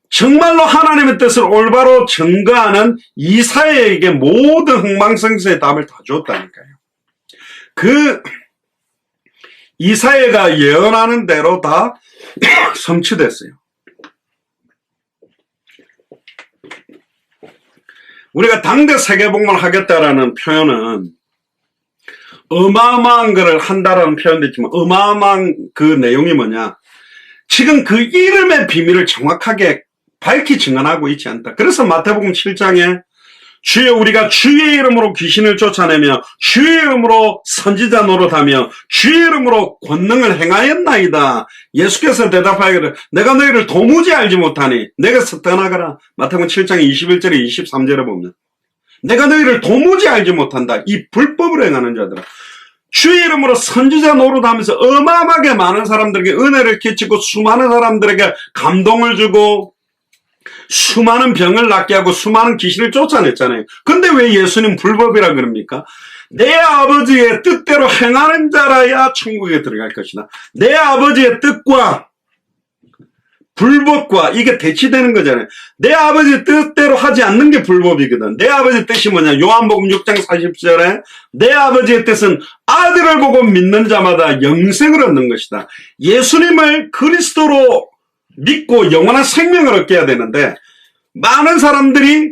정말로 하나님의 뜻을 올바로 증거하는 이사야에게 모든 흥망성쇠의 답을 다 줬다니까요. 그 이사야가 예언하는 대로 다 성취됐어요. 우리가 당대 세계복음을 하겠다라는 표현은 어마어마한 것을 한다라는 표현도 있지만 어마어마한 그 내용이 뭐냐. 지금 그 이름의 비밀을 정확하게 밝히 증언하고 있지 않다. 그래서 마태복음 7장에 주여 우리가 주의 이름으로 귀신을 쫓아내며 주의 이름으로 선지자 노릇하며 주의 이름으로 권능을 행하였나이다. 예수께서 대답하기를 내가 너희를 도무지 알지 못하니 내게서 떠나가라. 마태복음 7장 21절에 23절에 보면 내가 너희를 도무지 알지 못한다. 이 불법을 행하는 자들아. 주의 이름으로 선지자 노릇하면서 어마어마하게 많은 사람들에게 은혜를 끼치고 수많은 사람들에게 감동을 주고 수많은 병을 낫게 하고 수많은 귀신을 쫓아냈잖아요. 근데 왜 예수님 불법이라 그럽니까? 내 아버지의 뜻대로 행하는 자라야 천국에 들어갈 것이다. 내 아버지의 뜻과 불법과 이게 대치되는 거잖아요. 내 아버지의 뜻대로 하지 않는 게 불법이거든. 내 아버지의 뜻이 뭐냐? 요한복음 6장 40절에 내 아버지의 뜻은 아들을 보고 믿는 자마다 영생을 얻는 것이다. 예수님을 그리스도로 믿고 영원한 생명을 얻게 해야 되는데 많은 사람들이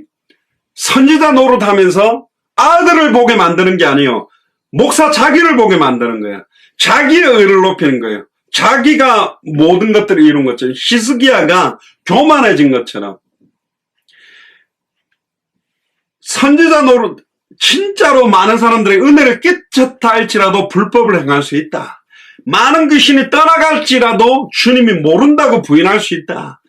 선지자 노릇하면서 아들을 보게 만드는 게 아니에요. 목사 자기를 보게 만드는 거예요. 자기의 의를 높이는 거예요. 자기가 모든 것들을 이룬 것처럼 히스기야가 교만해진 것처럼 선지자 노릇 진짜로 많은 사람들의 은혜를 끼쳤다 할지라도 불법을 행할 수 있다. 많은 귀신이 떠나갈지라도 주님이 모른다고 부인할 수 있다.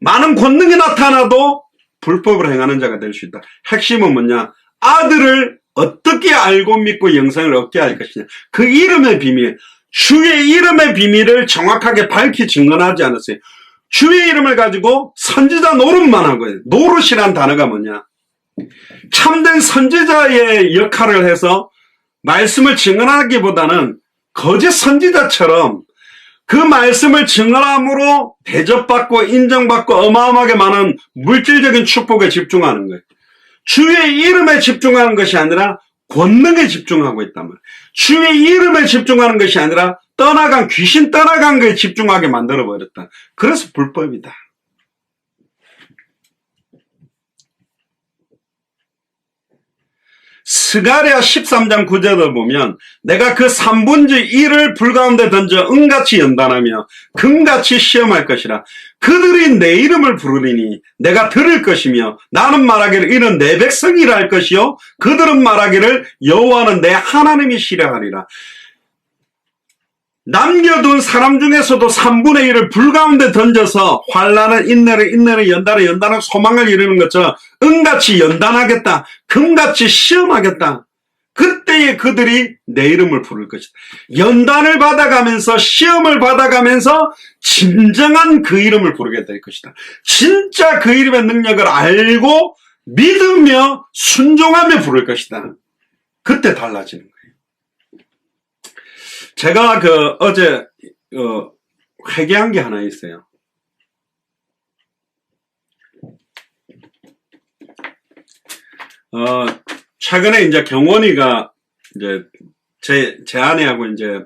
많은 권능이 나타나도 불법을 행하는 자가 될 수 있다. 핵심은 뭐냐? 아들을 어떻게 알고 믿고 영생을 얻게 할 것이냐. 그 이름의 비밀, 주의 이름의 비밀을 정확하게 밝히 증언하지 않았어요. 주의 이름을 가지고 선지자 노릇만 하고요. 노릇이란 단어가 뭐냐? 참된 선지자의 역할을 해서 말씀을 증언하기보다는 거짓 선지자처럼 그 말씀을 증언함으로 대접받고 인정받고 어마어마하게 많은 물질적인 축복에 집중하는 거예요. 주의 이름에 집중하는 것이 아니라 권능에 집중하고 있단 말이에요. 주의 이름에 집중하는 것이 아니라 떠나간 귀신 떠나간 것에 집중하게 만들어버렸다. 그래서 불법이다. 스가랴 13장 9절을 보면 내가 그 3분의 1을 불 가운데 던져 은같이 연단하며 금같이 시험할 것이라. 그들이 내 이름을 부르리니 내가 들을 것이며 나는 말하기를 이는 내 백성이라 할 것이요 그들은 말하기를 여호와는 내 하나님이시라 하리라. 남겨둔 사람 중에서도 3분의 1을 불 가운데 던져서 환난을 인내를 연단을 소망을 이루는 것처럼 은같이 연단하겠다. 금같이 시험하겠다. 그때에 그들이 내 이름을 부를 것이다. 연단을 받아가면서 시험을 받아가면서 진정한 그 이름을 부르게 될 것이다. 진짜 그 이름의 능력을 알고 믿으며 순종하며 부를 것이다. 그때 달라지는 거예요. 제가 어제 회개한 게 하나 있어요. 최근에 이제 경원이가 이제 제 아내하고 이제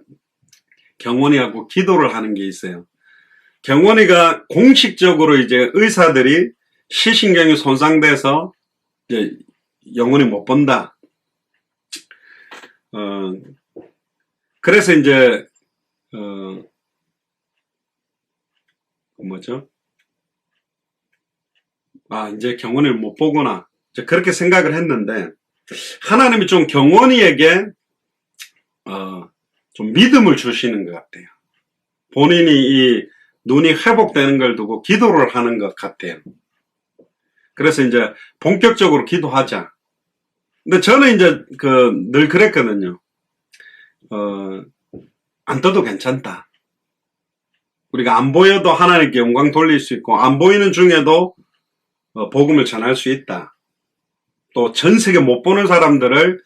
경원이하고 기도를 하는 게 있어요. 경원이가 공식적으로 이제 의사들이 시신경이 손상돼서 이제 영원히 못 본다. 그래서 이제 이제 경원이를 못 보구나. 이제 그렇게 생각을 했는데 하나님이 좀 경원이에게 좀 믿음을 주시는 것 같아요. 본인이 이 눈이 회복되는 걸 두고 기도를 하는 것 같아요. 그래서 이제 본격적으로 기도하자. 근데 저는 이제 늘 그랬거든요. 안 떠도 괜찮다. 우리가 안 보여도 하나님께 영광 돌릴 수 있고 안 보이는 중에도 복음을 전할 수 있다. 또 전 세계 못 보는 사람들에게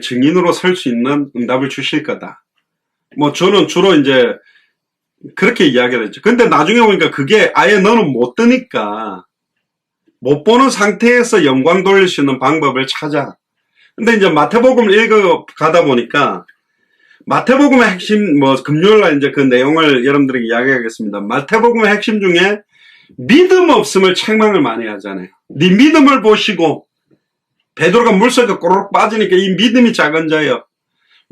증인으로 설 수 있는 응답을 주실 거다. 저는 주로 이제 그렇게 이야기를 했죠. 근데 나중에 보니까 그게 아예 너는 못 뜨니까 못 보는 상태에서 영광 돌릴 수 있는 방법을 찾아. 근데 이제 마태복음을 읽어가다 보니까 마태복음의 핵심, 금요일날 이제 그 내용을 여러분들에게 이야기하겠습니다. 마태복음의 핵심 중에 믿음 없음을 책망을 많이 하잖아요. 네 믿음을 보시고 베드로가 물속에 꼬르륵 빠지니까 이 믿음이 작은 자여.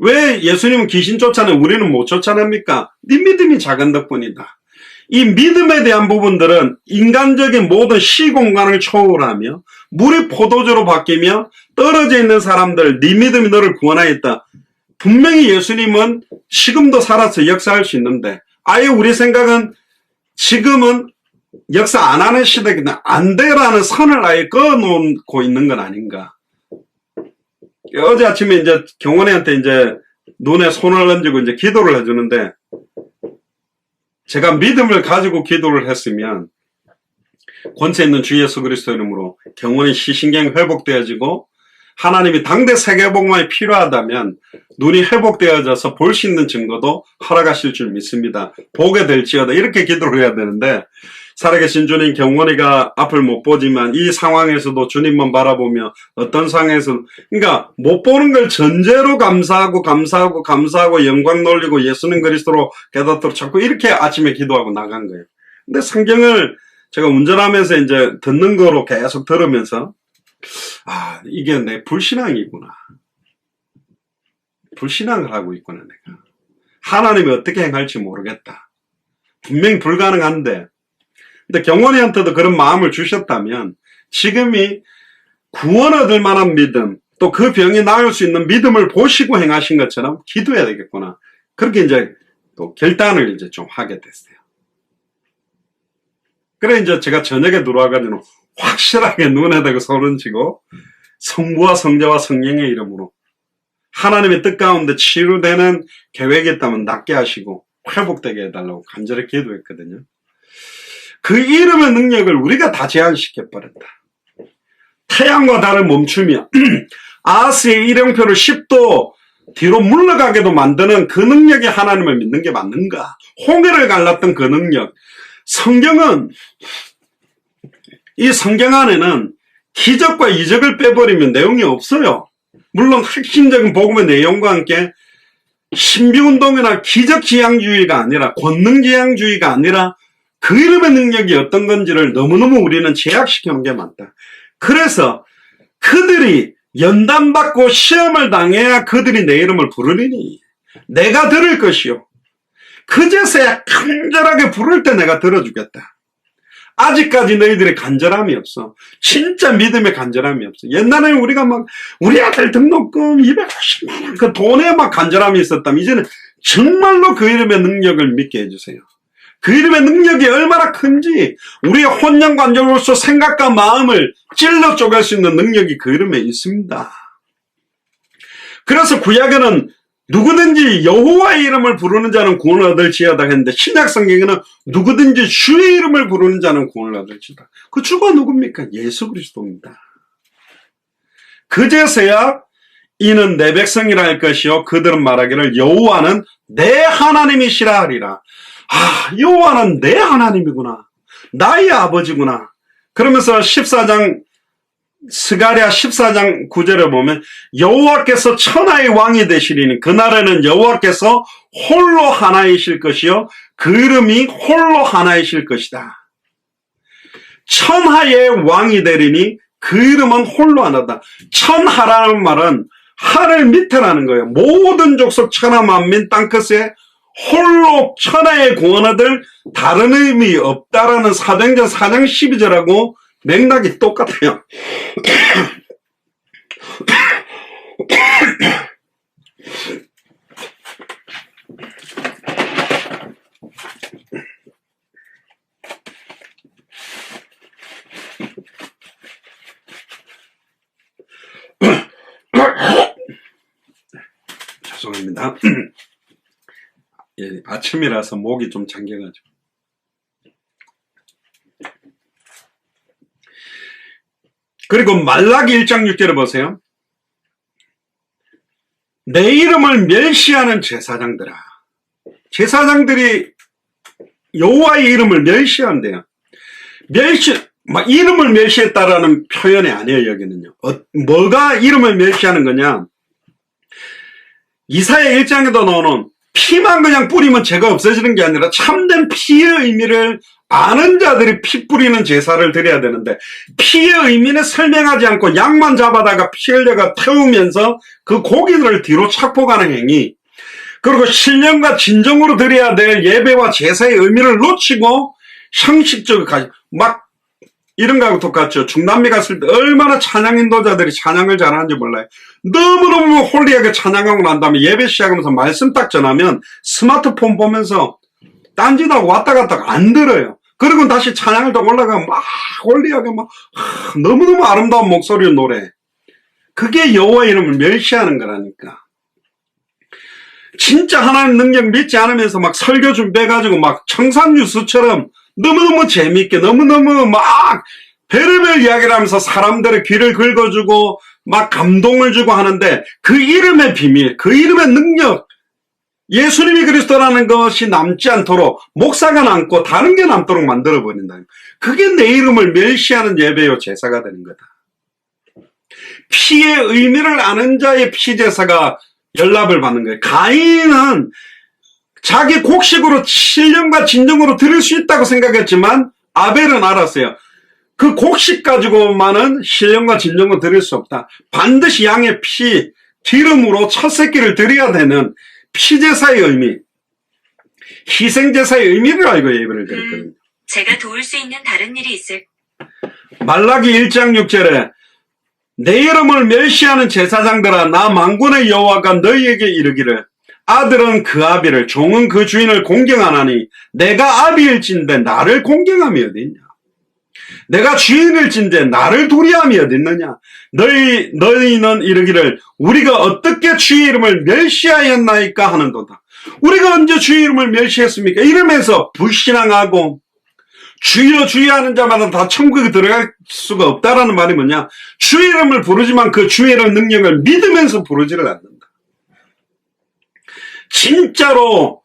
왜 예수님은 귀신 쫓아내 우리는 못 쫓아냅니까? 네 믿음이 작은 덕분이다. 이 믿음에 대한 부분들은 인간적인 모든 시공간을 초월하며 물이 포도주로 바뀌며 떨어져 있는 사람들, 네 믿음이 너를 구원하였다. 분명히 예수님은 지금도 살아서 역사할 수 있는데 아예 우리 생각은 지금은 역사 안 하는 시대이기 때문에 안 돼라는 선을 아예 꺼놓고 있는 건 아닌가. 어제 아침에 이제 경원이한테 이제 눈에 손을 얹고 이제 기도를 해주는데 제가 믿음을 가지고 기도를 했으면 권세 있는 주 예수 그리스도 이름으로 경원이 시신경이 회복되어지고 하나님이 당대 세계복음이 필요하다면 눈이 회복되어져서 볼 수 있는 증거도 허락하실 줄 믿습니다. 보게 될지어다. 이렇게 기도를 해야 되는데 살아계신 주님, 경원이가 앞을 못 보지만 이 상황에서도 주님만 바라보며 어떤 상황에서 그러니까 못 보는 걸 전제로 감사하고 영광 돌리고 예수님 그리스도로 깨닫도록 자꾸 이렇게 아침에 기도하고 나간 거예요. 근데 성경을 제가 운전하면서 이제 듣는 거로 계속 들으면서 이게 내 불신앙이구나. 불신앙을 하고 있구나 내가. 하나님이 어떻게 행할지 모르겠다. 분명히 불가능한데 근데 경원이한테도 그런 마음을 주셨다면 지금이 구원 얻을 만한 믿음 또 그 병이 나을 수 있는 믿음을 보시고 행하신 것처럼 기도해야 되겠구나. 그렇게 이제 또 결단을 이제 좀 하게 됐어요. 그래 이제 제가 저녁에 들어와가지고 확실하게 눈에다가 손을 쥐고 성부와 성자와 성령의 이름으로 하나님의 뜻 가운데 치유되는 계획이 있다면 낫게 하시고 회복되게 해달라고 간절히 기도했거든요. 그 이름의 능력을 우리가 다 제한시켜버렸다. 태양과 달을 멈추며 아하스의 일행표를 10도 뒤로 물러가게도 만드는 그 능력이 하나님을 믿는 게 맞는가? 홍해를 갈랐던 그 능력. 성경은 이 성경 안에는 기적과 이적을 빼버리면 내용이 없어요. 물론 핵심적인 복음의 내용과 함께 신비운동이나 기적지향주의가 아니라 권능지향주의가 아니라 그 이름의 능력이 어떤 건지를 너무너무 우리는 제약시켜 놓은 게 많다. 그래서 그들이 연단받고 시험을 당해야 그들이 내 이름을 부르리니 내가 들을 것이요. 그제서야 간절하게 부를 때 내가 들어주겠다. 아직까지 너희들의 간절함이 없어. 진짜 믿음의 간절함이 없어. 옛날에는 우리가 막 우리 아들 등록금 250만 원 그 돈에 막 간절함이 있었다면 이제는 정말로 그 이름의 능력을 믿게 해주세요. 그 이름의 능력이 얼마나 큰지 우리의 혼연관절로서 생각과 마음을 찔러 쪼갤 수 있는 능력이 그 이름에 있습니다. 그래서 구약에는 누구든지 여호와의 이름을 부르는 자는 구원을 얻을지어다 했는데 신약 성경에는 누구든지 주의 이름을 부르는 자는 구원을 얻을지어다. 그 주가 누굽니까? 예수 그리스도입니다. 그제서야 이는 내 백성이라 할 것이요 그들은 말하기를 여호와는 내 하나님이시라 하리라. 아, 여호와는 내 하나님이구나. 나의 아버지구나. 그러면서 14장 스가랴 14장 9절에 보면 여호와께서 천하의 왕이 되시리니 그날에는 여호와께서 홀로 하나이실 것이요 그 이름이 홀로 하나이실 것이다. 천하의 왕이 되리니 그 이름은 홀로 하나다. 천하라는 말은 하늘 밑에라는 거예요. 모든 족속 천하 만민 땅끝에 홀로 천하의 구원을 다른 의미 없다라는 사도행전 4장 12절하고 맥락이 똑같아요. 죄송합니다. 예, 아침이라서 목이 좀 잠겨가지고. 그리고 말라기 1장 6절에 보세요. 내 이름을 멸시하는 제사장들아. 제사장들이 여호와의 이름을 멸시한대요. 이름을 멸시했다라는 표현이 아니에요, 여기는요. 뭐가 이름을 멸시하는 거냐? 이사야 1장에도 나오는 피만 그냥 뿌리면 죄가 없어지는 게 아니라 참된 피의 의미를 아는 자들이 피 뿌리는 제사를 드려야 되는데 피의 의미는 설명하지 않고 양만 잡아다가 피 흘려가 태우면서 그 고기들을 뒤로 착포가는 행위, 그리고 신령과 진정으로 드려야 될 예배와 제사의 의미를 놓치고 형식적으로 막 이런 거하고 똑같죠. 중남미 갔을 때 얼마나 찬양 인도자들이 찬양을 잘하는지 몰라요. 너무너무 홀리하게 찬양하고 난 다음에 예배 시작하면서 말씀 딱 전하면 스마트폰 보면서 딴짓하고 왔다 갔다 안 들어요. 그리고 다시 찬양을 더 올라가면 막 홀리하게 막 너무너무 아름다운 목소리로 노래. 그게 여호와 이름을 멸시하는 거라니까. 진짜 하나님 능력 믿지 않으면서 막 설교 준비해가지고 막 청산유수처럼 너무너무 재미있게 너무너무 막 별의별 이야기를 하면서 사람들의 귀를 긁어주고 막 감동을 주고 하는데 그 이름의 비밀, 그 이름의 능력, 예수님이 그리스도라는 것이 남지 않도록 목사가 남고 다른 게 남도록 만들어버린다. 그게 내 이름을 멸시하는 예배요 제사가 되는 거다. 피의 의미를 아는 자의 피제사가 연락을 받는 거예요. 가인은 자기 곡식으로 신령과 진정으로 드릴 수 있다고 생각했지만 아벨은 알았어요. 그 곡식 가지고만은 신령과 진정으로 드릴 수 없다. 반드시 양의 피, 기름으로 첫 새끼를 드려야 되는 피제사의 의미, 희생제사의 의미를 알고 예배를 드렸거든요. 제가 도울 수 있는 다른 일이 있을. 말라기 1장 6절에 내 이름을 멸시하는 제사장들아 나 만군의 여호와가 너희에게 이르기를 아들은 그 아비를 종은 그 주인을 공경하나니 내가 아비일진데 나를 공경함이 어디 있냐. 내가 주인일진데 나를 도리함이 어디 있느냐. 너희는 이르기를 우리가 어떻게 주의 이름을 멸시하였나이까 하는도다. 우리가 언제 주의 이름을 멸시했습니까? 이러면서 불신앙하고 주여 주여 하는 자마다 다 천국에 들어갈 수가 없다라는 말이 뭐냐. 주의 이름을 부르지만 그 주의 이름 능력을 믿으면서 부르지를 않는다. 진짜로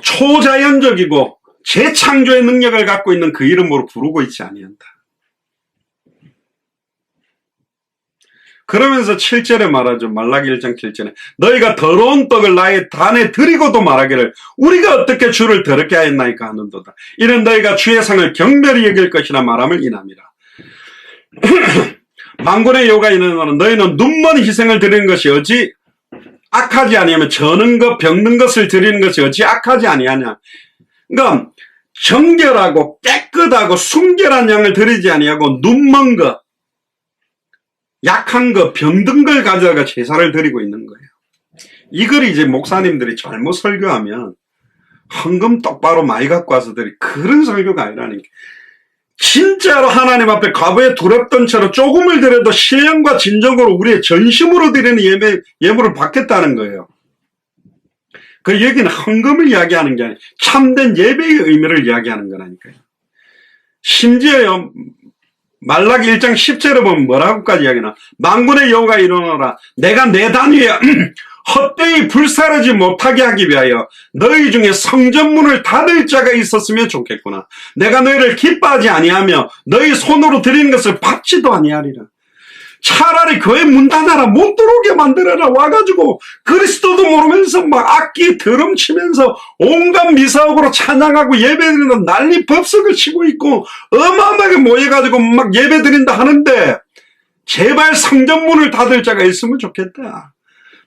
초자연적이고 재창조의 능력을 갖고 있는 그 이름으로 부르고 있지 아니한다. 그러면서 7절에 말하죠. 말라기 1장 7절에 너희가 더러운 떡을 나의 단에 드리고도 말하기를 우리가 어떻게 주를 더럽게 하였나이까 하는도다. 이는 너희가 주의 상을 경멸히 여길 것이라 말함을 인함이라. 만군의 여호와가 이르노라 너희는 눈먼 희생을 드리는 것이 어찌 악하지 아니하며 저는 것 병든 것을 드리는 것이 어찌 악하지 아니하냐. 그러니까 정결하고 깨끗하고 순결한 양을 드리지 아니하고 눈먼 것, 약한 것, 병든 걸 가져다가 제사를 드리고 있는 거예요. 이걸 이제 목사님들이 잘못 설교하면 헌금 똑바로 많이 갖고 와서 드리 그런 설교가 아니라니까. 진짜로 하나님 앞에 과거에 두렵던 채로 조금을 드려도 신령과 진정으로 우리의 전심으로 드리는 예물을 받겠다는 거예요. 그 여기는 헌금을 이야기하는 게 아니라 참된 예배의 의미를 이야기하는 거라니까요. 심지어요, 말라기 1장 10절에 보면 뭐라고까지 이야기나? 만군의 여호와가 이르노라 내가 내 단위에 헛되이 불사르지 못하게 하기 위하여 너희 중에 성전문을 닫을 자가 있었으면 좋겠구나. 내가 너희를 기뻐하지 아니하며 너희 손으로 드리는 것을 받지도 아니하리라. 차라리 교회 문 닫아라, 못 들어오게 만들어라. 와가지고 그리스도도 모르면서 막 악기 드럼 치면서 온갖 미사옥으로 찬양하고 예배드리는 난리 법석을 치고 있고 어마어마하게 모여가지고 막 예배드린다 하는데 제발 성전문을 닫을 자가 있으면 좋겠다.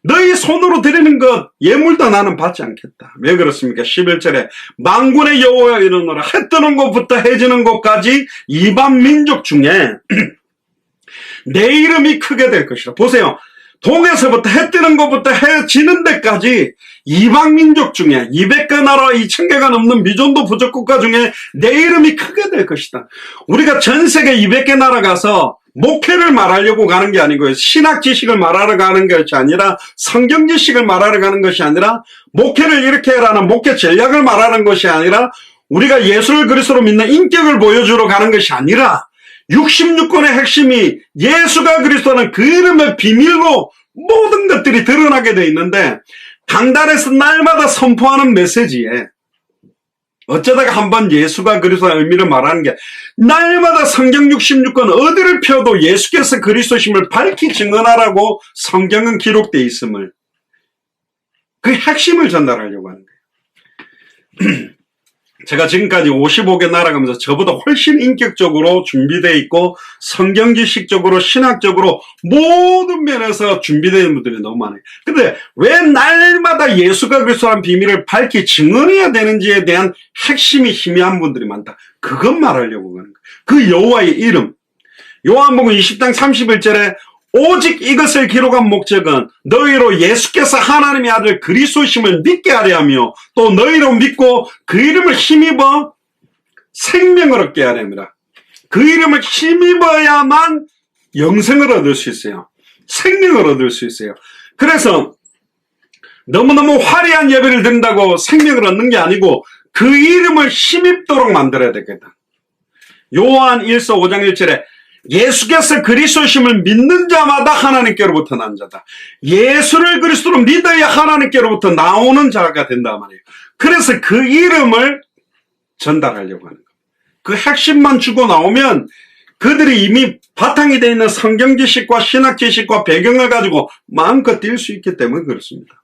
너희 손으로 드리는 것 예물도 나는 받지 않겠다. 왜 그렇습니까? 11절에 만군의 여호와가 이르노라 해 뜨는 곳부터 해 지는 곳까지 이방 민족 중에 내 이름이 크게 될 것이라. 보세요. 동에서부터 해 뜨는 것부터 해 지는 데까지 이방 민족 중에 200개 나라 2000개가 넘는 미존도 부족국가 중에 내 이름이 크게 될 것이다. 우리가 전 세계 200개 나라 가서 목회를 말하려고 가는 게 아니고요. 신학 지식을 말하러 가는 것이 아니라 성경 지식을 말하러 가는 것이 아니라 목회를 이렇게 해라는 목회 전략을 말하는 것이 아니라 우리가 예수를 그리스도로 믿는 인격을 보여주러 가는 것이 아니라 66권의 핵심이 예수가 그리스도는 그 이름의 비밀로 모든 것들이 드러나게 돼 있는데 강단에서 날마다 선포하는 메시지에 어쩌다가 한번 예수가 그리스도의 의미를 말하는 게 날마다 성경 66권 어디를 펴도 예수께서 그리스도심을 밝히 증언하라고 성경은 기록되어 있음을 그 핵심을 전달하려고 하는 거예요. 제가 지금까지 55개 나라가면서 저보다 훨씬 인격적으로 준비되어 있고 성경 지식적으로 신학적으로 모든 면에서 준비되어 있는 분들이 너무 많아요. 근데 왜 날마다 예수가 그리스도라는 비밀을 밝히 증언해야 되는지에 대한 핵심이 희미한 분들이 많다. 그것 말하려고 하는 거예요. 그 여호와의 이름. 요한복음 20장 31절에 오직 이것을 기록한 목적은 너희로 예수께서 하나님의 아들 그리스도심을 믿게 하려 하며 또 너희로 믿고 그 이름을 힘입어 생명을 얻게 하려 합니다. 그 이름을 힘입어야만 영생을 얻을 수 있어요. 생명을 얻을 수 있어요. 그래서 너무너무 화려한 예배를 드린다고 생명을 얻는 게 아니고 그 이름을 힘입도록 만들어야 되겠다. 요한 1서 5장 1절에 예수께서 그리스도심을 믿는 자마다 하나님께로부터 난 자다. 예수를 그리스도로 믿어야 하나님께로부터 나오는 자가 된단 말이에요. 그래서 그 이름을 전달하려고 하는 거예요. 그 핵심만 주고 나오면 그들이 이미 바탕이 되어 있는 성경 지식과 신학 지식과 배경을 가지고 마음껏 뛸 수 있기 때문에 그렇습니다.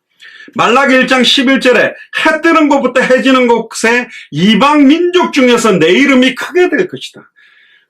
말라기 1장 11절에 해 뜨는 곳부터 해 지는 곳에 이방 민족 중에서 내 이름이 크게 될 것이다.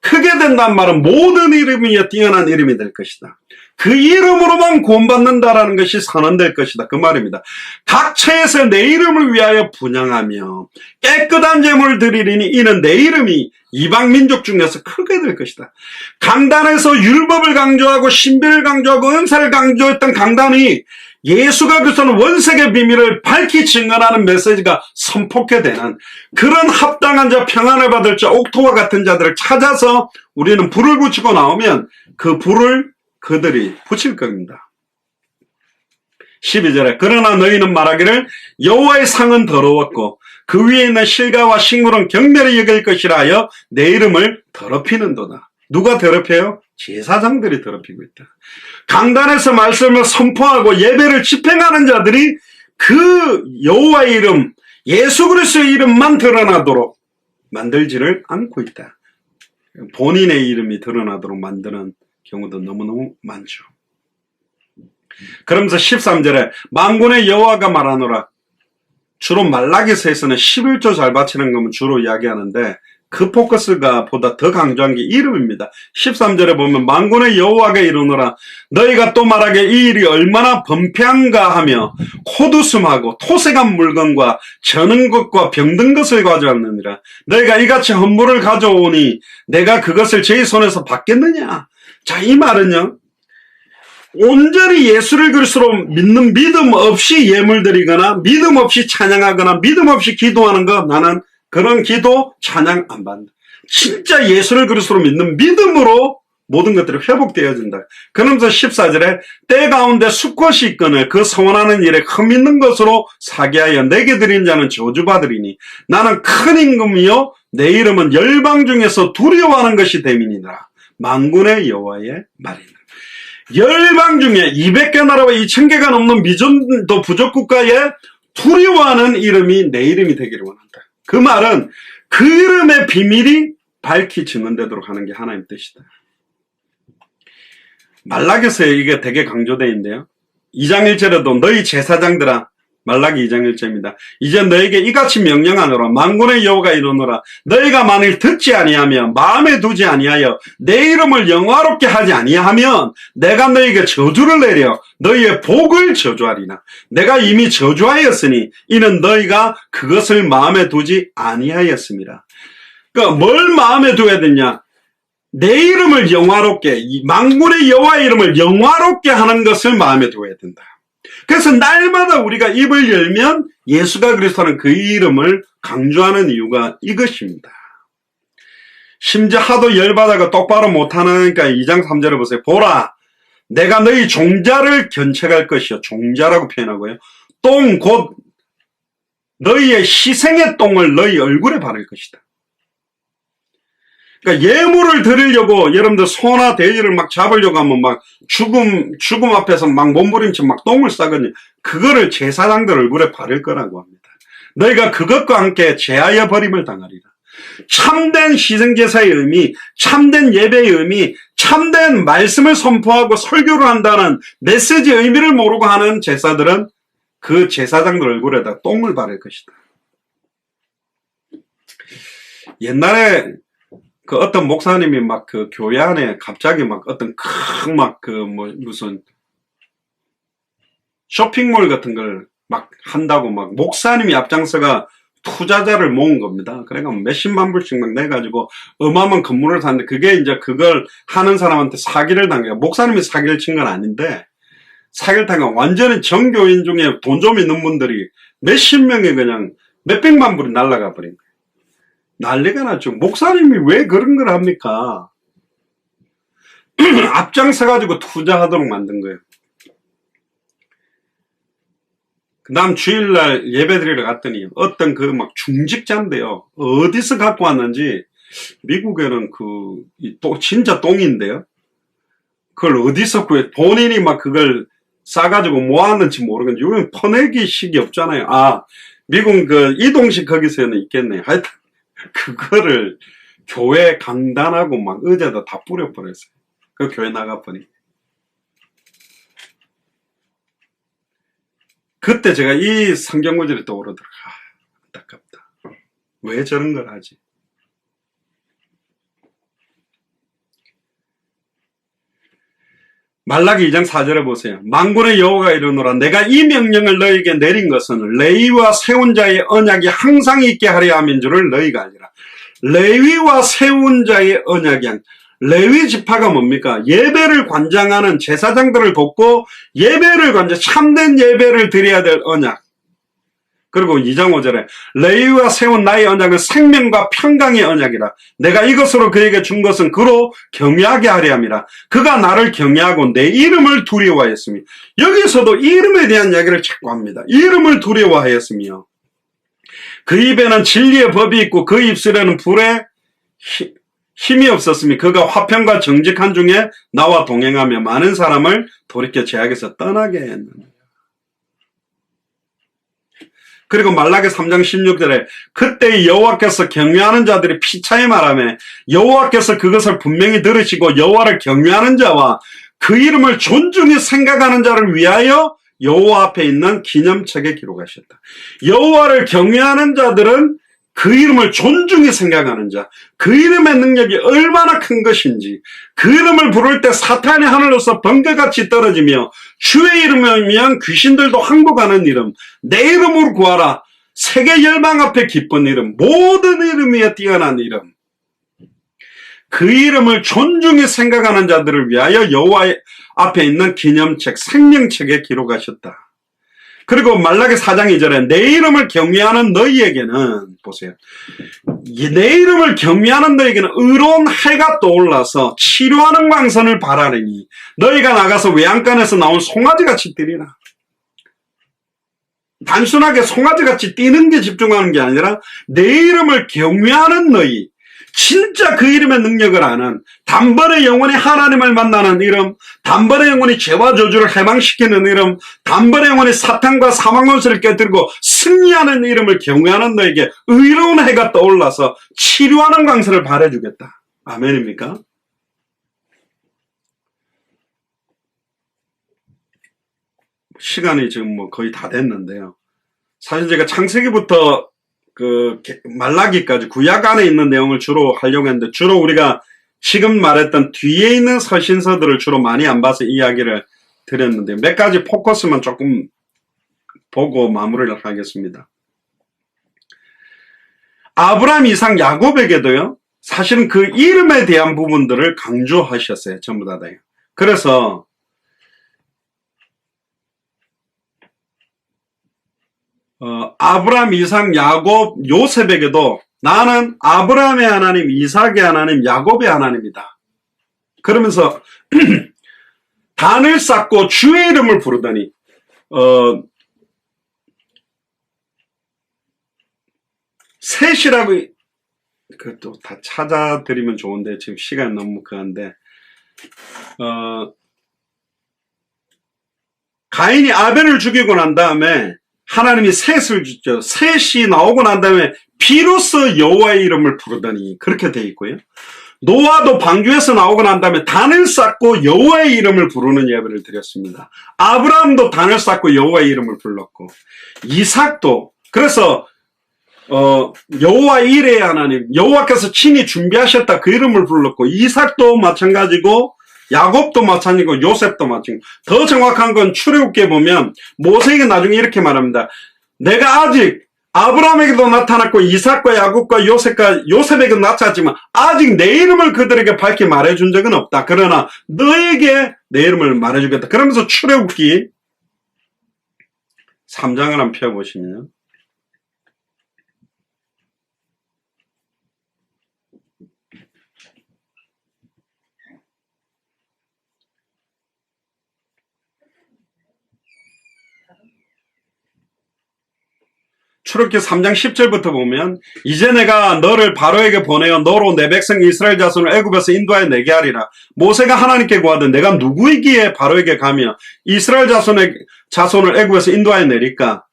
크게 된다는 말은 모든 이름이 뛰어난 이름이 될 것이다. 그 이름으로만 구원받는다라는 것이 선언될 것이다. 그 말입니다. 각 처에서 내 이름을 위하여 분향하며 깨끗한 제물을 드리리니 이는 내 이름이 이방 민족 중에서 크게 될 것이다. 강단에서 율법을 강조하고 신비를 강조하고 은사를 강조했던 강단이 예수가 그리스도는 원색의 비밀을 밝히 증언하는 메시지가 선포게 되는 그런 합당한 자, 평안을 받을 자, 옥토와 같은 자들을 찾아서 우리는 불을 붙이고 나오면 그 불을 그들이 붙일 겁니다. 12절에 그러나 너희는 말하기를 여호와의 상은 더러웠고 그 위에 있는 실과와 식물은 경멸히 여길 것이라 하여 내 이름을 더럽히는도다. 누가 더럽혀요? 제사장들이 더럽히고 있다. 강단에서 말씀을 선포하고 예배를 집행하는 자들이 그 여호와의 이름, 예수 그리스도의 이름만 드러나도록 만들지를 않고 있다. 본인의 이름이 드러나도록 만드는 경우도 너무너무 많죠. 그러면서 13절에 만군의 여호와가 말하노라. 주로 말라기서에서는 11조 잘 바치는 것을 주로 이야기하는데 그 포커스가 보다 더 강조한 게 이름입니다. 13절에 보면 만군의 여호와가 이르노라 너희가 또 말하게 이 일이 얼마나 범패한가 하며 코두숨하고 토색한 물건과 저는 것과 병든 것을 가져왔느니라. 너희가 이같이 헌물을 가져오니 내가 그것을 저희 손에서 받겠느냐. 자, 이 말은요, 온전히 예수를 그리스도로 믿는 믿음 없이 예물 드리거나 믿음 없이 찬양하거나 믿음 없이 기도하는 거 나는 그런 기도 찬양 안 받는다. 진짜 예수를 그리스도로 믿는 믿음으로 모든 것들이 회복되어진다. 그러면서 14절에 때 가운데 수컷이 있거늘 그 서원하는 일에 흠있는 것으로 사기하여 내게 드린 자는 저주받으리니 나는 큰 임금이요 내 이름은 열방 중에서 두려워하는 것이 됨이니라. 만군의 여호와의 말이니라. 열방 중에 200개 나라와 2000개가 넘는 미존도 부족 국가에 두려워하는 이름이 내 이름이 되기를 원한다. 그 말은 그 이름의 비밀이 밝히 증언되도록 하는 게 하나님의 뜻이다. 말라기서에 이게 되게 강조되어 있는데요. 2장 1절에도 너희 제사장들아, 말라기 2장 1절입니다. 이제 너에게 이같이 명령하노라. 만군의 여호와가 이르노라. 너희가 만일 듣지 아니하며 마음에 두지 아니하여 내 이름을 영화롭게 하지 아니하면 내가 너희에게 저주를 내려 너희의 복을 저주하리나. 내가 이미 저주하였으니 이는 너희가 그것을 마음에 두지 아니하였습니다. 그러니까 뭘 마음에 두어야 되냐? 내 이름을 영화롭게, 만군의 여호와의 이름을 영화롭게 하는 것을 마음에 두어야 된다. 그래서 날마다 우리가 입을 열면 예수가 그리스도는 그 이름을 강조하는 이유가 이것입니다. 심지어 하도 열받아가 똑바로 못하니까 2장 3절을 보세요. 보라, 내가 너희 종자를 견책할 것이요. 종자라고 표현하고요. 똥 곧 너희의 희생의 똥을 너희 얼굴에 바를 것이다. 그러니까 예물을 드리려고 여러분들 소나 돼지를 막 잡으려고 하면 막 죽음 앞에서 막 몸부림쳐 막 똥을 싸거든요. 그거를 제사장들 얼굴에 바를 거라고 합니다. 너희가 그것과 함께 제하여 버림을 당하리라. 참된 희생제사의 의미, 참된 예배의 의미, 참된 말씀을 선포하고 설교를 한다는 메시지의 의미를 모르고 하는 제사들은 그 제사장들 얼굴에다 똥을 바를 것이다. 옛날에 그 어떤 목사님이 막 그 교회 안에 갑자기 막 어떤 큰 막 그 무슨 쇼핑몰 같은 걸 막 한다고 막 목사님이 앞장서가 투자자를 모은 겁니다. 그러니까 몇십만 불씩 막 내가지고 어마어마한 건물을 샀는데 그게 이제 그걸 하는 사람한테 사기를 당해요. 목사님이 사기를 친 건 아닌데 사기를 당해 완전히 정교인 중에 돈 좀 있는 분들이 몇십 명이 그냥 몇백만 불이 날아가 버린 거예요. 난리가 났죠. 목사님이 왜 그런 걸 합니까? 앞장서가지고 투자하도록 만든 거예요. 그 다음 주일날 예배 드리러 갔더니 어떤 그 막 중직자인데요. 어디서 갖고 왔는지 미국에는 진짜 똥인데요. 그걸 어디서 구해 본인이 막 그걸 싸가지고 모았는지 모르겠는데 요즘 퍼내기 식이 없잖아요. 미국 그 이동식 거기서는 있겠네요. 하여튼 그거를 교회 강단하고 막 의자도 다 뿌려버렸어요. 그 교회 나가버리. 그때 제가 이 성경 구절이 떠오르더라고요. 안타깝다. 왜 저런 걸 하지? 말라기 2장 4절에 보세요. 만군의 여호와가 이르노라. 내가 이 명령을 너희에게 내린 것은 레위와 세운 자의 언약이 항상 있게 하려 함인 줄을 너희가 알리라. 레위와 세운 자의 언약이 레위 지파가 뭡니까? 예배를 관장하는 제사장들을 돕고 예배를 참된 예배를 드려야 될 언약. 그리고 2장 5절에 레위와 세운 나의 언약은 생명과 평강의 언약이라. 내가 이것으로 그에게 준 것은 그로 경외하게 하려 함이라. 그가 나를 경외하고 내 이름을 두려워하였으며. 여기서도 이름에 대한 이야기를 자꾸 합니다. 이름을 두려워하였으며 그 입에는 진리의 법이 있고 그 입술에는 불의 힘이 없었으며 그가 화평과 정직한 중에 나와 동행하며 많은 사람을 돌이켜 죄악에서 떠나게 했느니라. 그리고 말라기 3장 16절에 그때 여호와께서 경외하는 자들이 피차에 말하며 여호와께서 그것을 분명히 들으시고 여호와를 경외하는 자와 그 이름을 존중히 생각하는 자를 위하여 여호와 앞에 있는 기념책에 기록하셨다. 여호와를 경외하는 자들은 그 이름을 존중히 생각하는 자, 그 이름의 능력이 얼마나 큰 것인지, 그 이름을 부를 때 사탄이 하늘로서 번개같이 떨어지며 주의 이름이면 귀신들도 항복하는 이름, 내 이름으로 구하라. 세계 열방 앞에 기쁜 이름, 모든 이름 위에 뛰어난 이름, 그 이름을 존중히 생각하는 자들을 위하여 여호와 앞에 있는 기념책, 생명책에 기록하셨다. 그리고 말라기 4장 2절에 내 이름을 경외하는 너희에게는, 보세요, 내 이름을 경외하는 너희에게는 의로운 해가 떠올라서 치료하는 광선을 발하리니 너희가 나가서 외양간에서 나온 송아지같이 뛰리라. 단순하게 송아지같이 뛰는 게 집중하는 게 아니라 내 이름을 경외하는 너희, 진짜 그 이름의 능력을 아는, 단번에 영원히 하나님을 만나는 이름, 단번에 영원히 죄와 저주를 해방시키는 이름, 단번에 영원히 사탄과 사망 원수를 깨뜨리고 승리하는 이름을 경외하는 너에게 의로운 해가 떠올라서 치료하는 광선을 발해주겠다. 아멘입니까? 시간이 지금 뭐 거의 다 됐는데요. 사실 제가 창세기부터 그 말라기까지 구약 안에 있는 내용을 주로 하려고 했는데, 주로 우리가 지금 말했던 뒤에 있는 서신서들을 주로 많이 안 봐서 이야기를 드렸는데, 몇 가지 포커스만 조금 보고 마무리를 하겠습니다. 아브라함, 이삭, 야곱에게도요, 사실은 그 이름에 대한 부분들을 강조하셨어요. 전부 다요. 그래서 아브라함, 이삭, 야곱, 요셉에게도 나는 아브라함의 하나님, 이삭의 하나님, 야곱의 하나님이다. 그러면서 단을 쌓고 주의 이름을 부르더니 셋이라고, 그것도 다 찾아드리면 좋은데 지금 시간이 너무 그한데, 가인이 아벨을 죽이고 난 다음에 하나님이 셋을 주죠. 셋이 나오고 난 다음에 비로소 여호와의 이름을 부르더니, 그렇게 돼 있고요. 노아도 방주에서 나오고 난 다음에 단을 쌓고 여호와의 이름을 부르는 예배를 드렸습니다. 아브라함도 단을 쌓고 여호와의 이름을 불렀고, 이삭도, 그래서 여호와 이레의 하나님, 여호와께서 친히 준비하셨다, 그 이름을 불렀고, 이삭도 마찬가지고, 야곱도 마찬가지고, 요셉도 마찬가지고. 더 정확한 건 출애굽기에 보면 모세에게 나중에 이렇게 말합니다. 내가 아직 아브라함에게도 나타났고 이삭과 야곱과 요셉에게도 나타났지만 아직 내 이름을 그들에게 밝히 말해준 적은 없다. 그러나 너에게 내 이름을 말해주겠다. 그러면서 출애굽기 3장을 한번 펴보시면, 출애굽기 3장 10절부터 보면, 이제 내가 너를 바로에게 보내어 너로 내 백성 이스라엘 자손을 애굽에서 인도하여 내게 하리라. 모세가 하나님께 구하되 내가 누구이기에 바로에게 가며 이스라엘 자손을 애굽에서 인도하여 내릴까?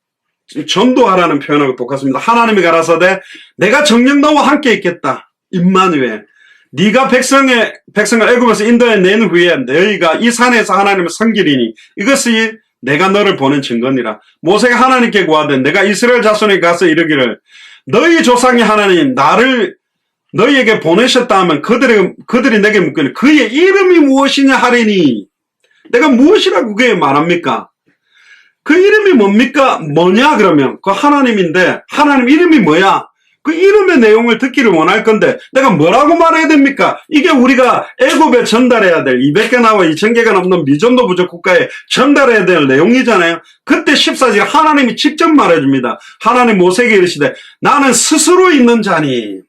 전도하라는 표현하고 똑같습니다. 하나님이 가라사대 내가 정녕 너와 함께 있겠다. 임마누엘, 네가 백성을 애굽에서 인도해 낸 후에 너희가 이 산에서 하나님을 섬기리니 이것이 내가 너를 보낸 증거니라. 모세가 하나님께 구하되 내가 이스라엘 자손에게 가서 이르기를 너희 조상의 하나님 나를 너희에게 보내셨다 하면 그들이 내게 묻기를 그의 이름이 무엇이냐 하리니, 내가 무엇이라고 그게 말합니까? 그 이름이 뭡니까? 뭐냐 그러면 그 하나님인데 하나님 이름이 뭐야? 그 이름의 내용을 듣기를 원할 건데 내가 뭐라고 말해야 됩니까? 이게 우리가 애굽에 전달해야 될 200개나와 2000개가 넘는 미전도 부족 국가에 전달해야 될 내용이잖아요. 그때 14절 하나님이 직접 말해줍니다. 하나님 모세에게 이르시되 나는 스스로 있는 자니,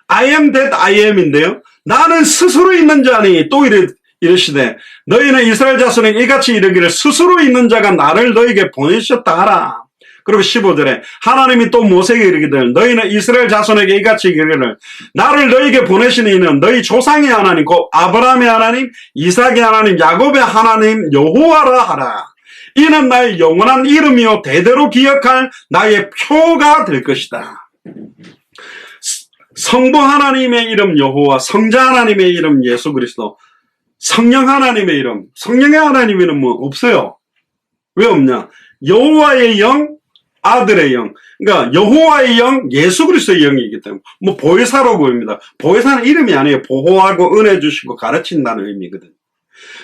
I am that I am인데요. 나는 스스로 있는 자니 또 이르시되 너희는 이스라엘 자손에게 이같이 이르기를 스스로 있는 자가 나를 너희에게 보내셨다 하라. 그리고 15절에 하나님이 또 모세에게 이르기를 너희는 이스라엘 자손에게 이같이 이르기를 나를 너희에게 보내신 이는 너희 조상의 하나님 곧 아브라함의 하나님, 이삭의 하나님, 야곱의 하나님 여호와라 하라. 이는 나의 영원한 이름이요 대대로 기억할 나의 표가 될 것이다. 성부 하나님의 이름 여호와, 성자 하나님의 이름 예수 그리스도, 성령 하나님의 이름, 성령의 하나님의 이름은 없어요. 왜 없냐? 여호와의 영, 아들의 영, 그러니까 여호와의 영, 예수 그리스도의 영이기 때문에 뭐 보혜사라고 보입니다. 보혜사는 이름이 아니에요. 보호하고 은혜 주시고 가르친다는 의미거든요.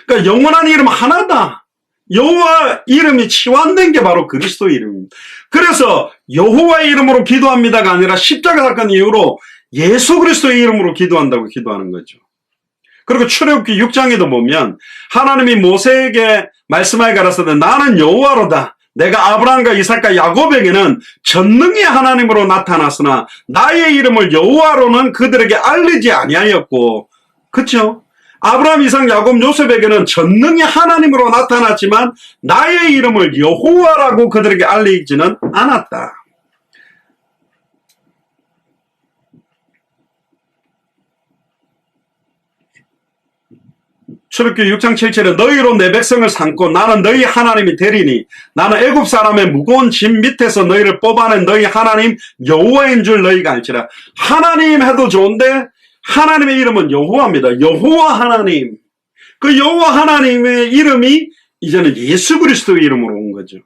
그러니까 영원한 이름 하나다. 여호와 이름이 치환된 게 바로 그리스도 이름입니다. 그래서 여호와의 이름으로 기도합니다가 아니라 십자가 사건 이후로 예수 그리스도의 이름으로 기도한다고 기도하는 거죠. 그리고 출애굽기 6장에도 보면 하나님이 모세에게 말씀하여 가라사대 나는 여호와로다. 내가 아브라함과 이삭과 야곱에게는 전능히 하나님으로 나타났으나 나의 이름을 여호와로는 그들에게 알리지 아니하였고, 그렇죠? 아브라함, 이삭, 야곱, 요셉에게는 전능히 하나님으로 나타났지만 나의 이름을 여호와라고 그들에게 알리지는 않았다. 출애굽기 6장 7절에 너희로 내 백성을 삼고 나는 너희 하나님이 되리니 나는 애굽 사람의 무거운 짐 밑에서 너희를 뽑아낸 너희 하나님 여호와인 줄 너희가 알지라. 하나님 해도 좋은데 하나님의 이름은 여호와입니다. 여호와 하나님. 그 여호와 하나님의 이름이 이제는 예수 그리스도의 이름으로 온 거죠.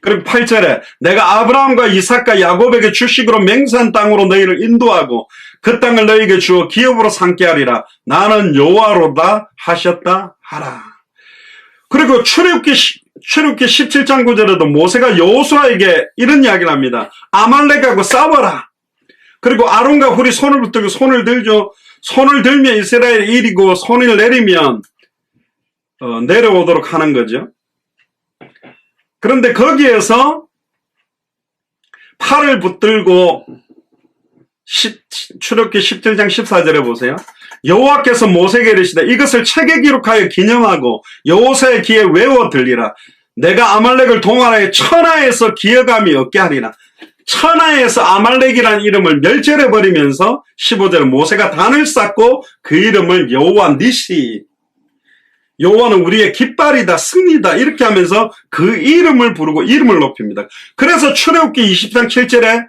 그리고 8절에 내가 아브라함과 이삭과 야곱에게 주식으로 맹세한 땅으로 너희를 인도하고 그 땅을 너희에게 주어 기업으로 삼게 하리라. 나는 여호와로다 하셨다 하라. 그리고 출애굽기 17장 9절에도 모세가 여호수아에게 이런 이야기를 합니다. 아말렉하고 싸워라. 그리고 아론과 훌이 손을 붙들고 손을 들죠. 손을 들면 이스라엘이 이리고 손을 내리면 내려오도록 하는 거죠. 그런데 거기에서 팔을 붙들고 출애굽기 17장 14절에 보세요. 여호와께서 모세에게 이르시되 이것을 책에 기록하여 기념하고 여호사의 귀에 외워 들리라. 내가 아말렉을 동안하여 천하에서 기어감이 없게 하리라. 천하에서 아말렉이라는 이름을 멸절해 버리면서 15절에 모세가 단을 쌓고 그 이름을 여호와 니시, 여호와는 우리의 깃발이다, 승리다 이렇게 하면서 그 이름을 부르고 이름을 높입니다. 그래서 출애굽기 20장 7절에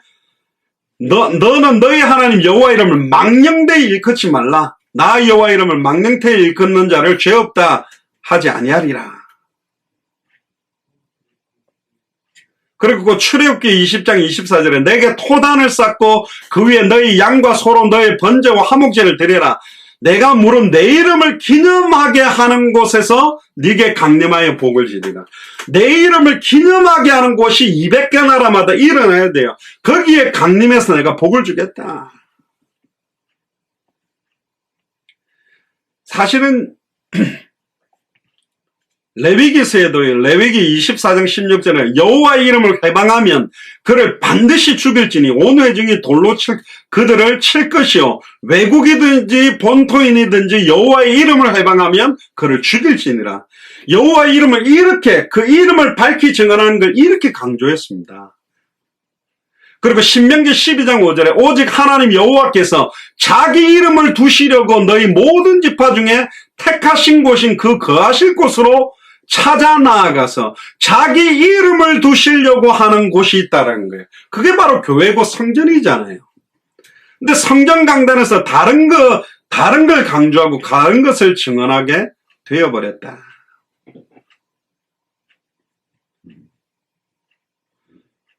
너는 너희 하나님 여호와 이름을 망령되이 일컫지 말라. 나 여호와 이름을 망령되이 일컫는 자를 죄 없다 하지 아니하리라. 그리고 출애굽기 20장 24절에 내게 토단을 쌓고 그 위에 너희 양과 소로 너희 번제와 화목제를 드리라. 내가 물은 내 이름을 기념하게 하는 곳에서 네게 강림하여 복을 지리라. 내 이름을 기념하게 하는 곳이 200개 나라마다 일어나야 돼요. 거기에 강림해서 내가 복을 주겠다. 사실은 레위기서에도 레위기 24장 16절에 여호와의 이름을 해방하면 그를 반드시 죽일지니 온 회중이 돌로 그들을 칠 것이요 외국이든지 본토인이든지 여호와의 이름을 해방하면 그를 죽일지니라. 여호와의 이름을 이렇게 그 이름을 밝히 증언하는 걸 이렇게 강조했습니다. 그리고 신명기 12장 5절에 오직 하나님 여호와께서 자기 이름을 두시려고 너희 모든 지파 중에 택하신 곳인 그 거하실 곳으로 찾아 나아가서 자기 이름을 두시려고 하는 곳이 있다는 거예요. 그게 바로 교회고 성전이잖아요. 근데 성전 강단에서 다른 걸 강조하고 다른 것을 증언하게 되어버렸다.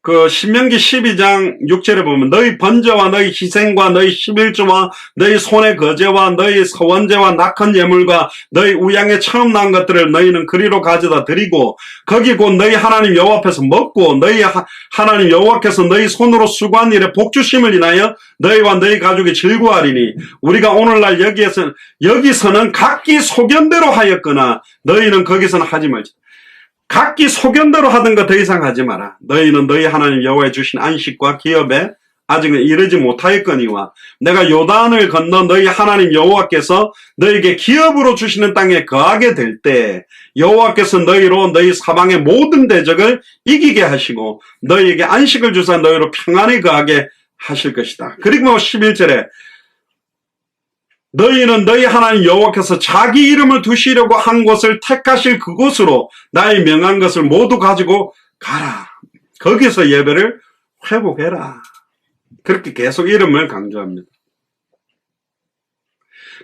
그 신명기 12장 6절에 보면 너희 번제와 너희 희생과 너희 11조와 너희 손의 거제와 너희 서원제와 낙헌 예물과 너희 우양에 처음 난 것들을 너희는 그리로 가져다 드리고 거기 곧 너희 하나님 여호와 앞에서 먹고 너희 하나님 여호와께서 너희 손으로 수고한 일에 복주심을 인하여 너희와 너희 가족이 즐거워하리니 우리가 오늘날 여기서는 각기 소견대로 하였거나 너희는 거기서는 하지 말지. 각기 소견대로 하던 거 더 이상 하지 마라. 너희는 너희 하나님 여호와의 주신 안식과 기업에 아직은 이르지 못하였거니와 내가 요단을 건너 너희 하나님 여호와께서 너희에게 기업으로 주시는 땅에 거하게 될 때 여호와께서 너희로 너희 사방의 모든 대적을 이기게 하시고 너희에게 안식을 주사 너희로 평안히 거하게 하실 것이다. 그리고 11절에 너희는 너희 하나님 여호와께서 자기 이름을 두시려고 한 곳을 택하실 그곳으로 나의 명한 것을 모두 가지고 가라. 거기서 예배를 회복해라. 그렇게 계속 이름을 강조합니다.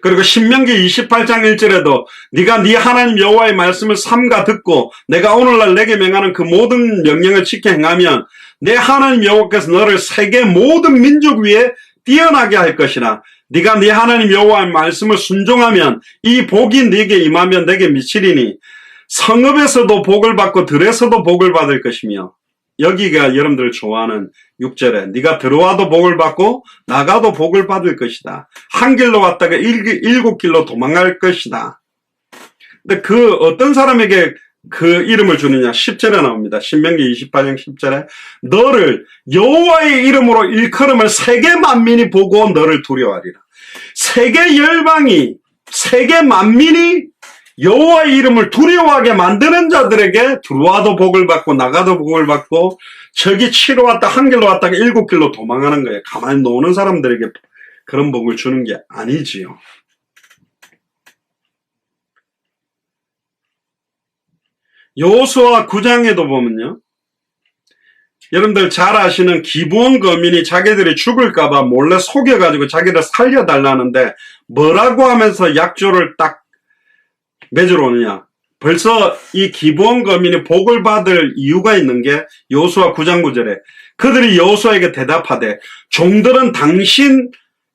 그리고 신명기 28장 1절에도 네가 네 하나님 여호와의 말씀을 삼가 듣고 내가 오늘날 내게 명하는 그 모든 명령을 지켜 행하면 내 하나님 여호와께서 너를 세계 모든 민족 위에 뛰어나게 할 것이라. 네가 네 하나님 여호와의 말씀을 순종하면 이 복이 네게 임하면 내게 미치리니 성읍에서도 복을 받고 들에서도 복을 받을 것이며, 여기가 여러분들 좋아하는 6절에 네가 들어와도 복을 받고 나가도 복을 받을 것이다. 한 길로 왔다가 7길로 도망갈 것이다. 근데 그 어떤 사람에게 그 이름을 주느냐? 10절에 나옵니다. 신명기 28장 10절에 너를 여호와의 이름으로 일컬음을 세계 만민이 보고 너를 두려워하리라. 세계 열방이, 세계 만민이 여호와의 이름을 두려워하게 만드는 자들에게 들어와도 복을 받고 나가도 복을 받고, 저기 치러 왔다 한 길로 왔다가 7길로 도망가는 거예요. 가만히 노는 사람들에게 그런 복을 주는 게 아니지요. 여호수아 9장에도 보면요, 여러분들 잘 아시는 기브온 거민이 자기들이 죽을까봐 몰래 속여가지고 자기를 살려달라는데 뭐라고 하면서 약조를 딱 맺으러 오느냐? 벌써 이 기브온 거민이 복을 받을 이유가 있는 게 여호수아 9장 9절에 그들이 여호수아에게 대답하되 종들은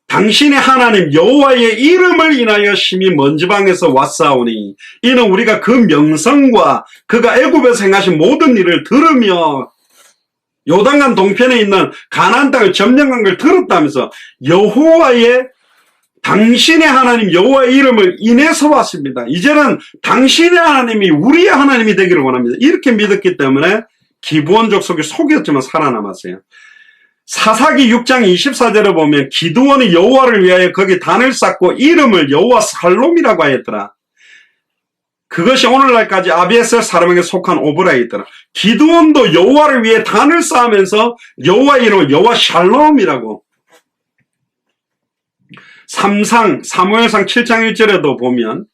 당신의 하나님 여호와의 이름을 인하여 심히 먼 지방에서 왔사오니 이는 우리가 그 명성과 그가 애굽에서 행하신 모든 일을 들으며 요단강 동편에 있는 가나안 땅을 점령한 걸 들었다면서 당신의 하나님 여호와의 이름을 인해서 왔습니다. 이제는 당신의 하나님이 우리의 하나님이 되기를 원합니다. 이렇게 믿었기 때문에 기브온 족속이 속였지만 살아남았어요. 사사기 6장 24절에 보면 기드온이 여호와를 위하여 거기 단을 쌓고 이름을 여호와 살롬이라고 하였더라. 그것이 오늘날까지 아비에셀 사람에게 속한 오브라에 있더라. 기드온도 여호와를 위해 단을 쌓으면서 여호와의 이름을 여호와 샬롬이라고. 사무엘상 7장 1절에도 보면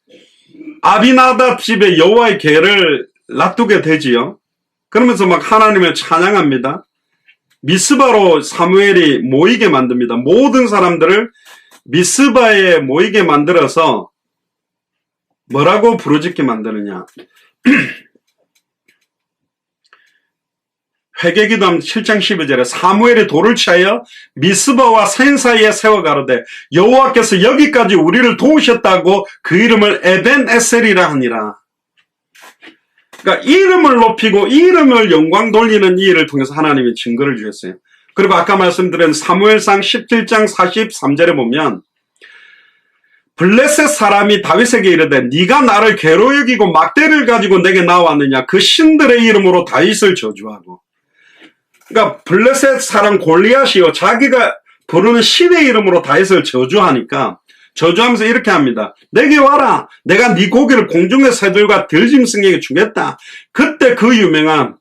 아비나답 집에 여호와의 궤를 놔두게 되지요. 그러면서 막 하나님을 찬양합니다. 미스바로 사무엘이 모이게 만듭니다. 모든 사람들을 미스바에 모이게 만들어서 뭐라고 부르짖게 만드느냐? 회개기도하면 7장 12절에 사무엘이 돌을 취하여 미스바와 산 사이에 세워 가로되 여호와께서 여기까지 우리를 도우셨다고 그 이름을 에벤에셀이라 하니라. 그러니까 이름을 높이고 이름을 영광 돌리는 이 일을 통해서 하나님이 증거를 주셨어요. 그리고 아까 말씀드린 사무엘상 17장 43절에 보면 블레셋 사람이 다윗에게 이르되 네가 나를 괴로 여기고 막대를 가지고 내게 나왔느냐? 그 신들의 이름으로 다윗을 저주하고. 그러니까 블레셋 사람 골리앗이요, 자기가 부르는 신의 이름으로 다윗을 저주하니까 저주하면서 이렇게 합니다. 내게 와라. 내가 네 고기를 공중의 새들과 들짐승에게 주겠다. 그때 그 유명한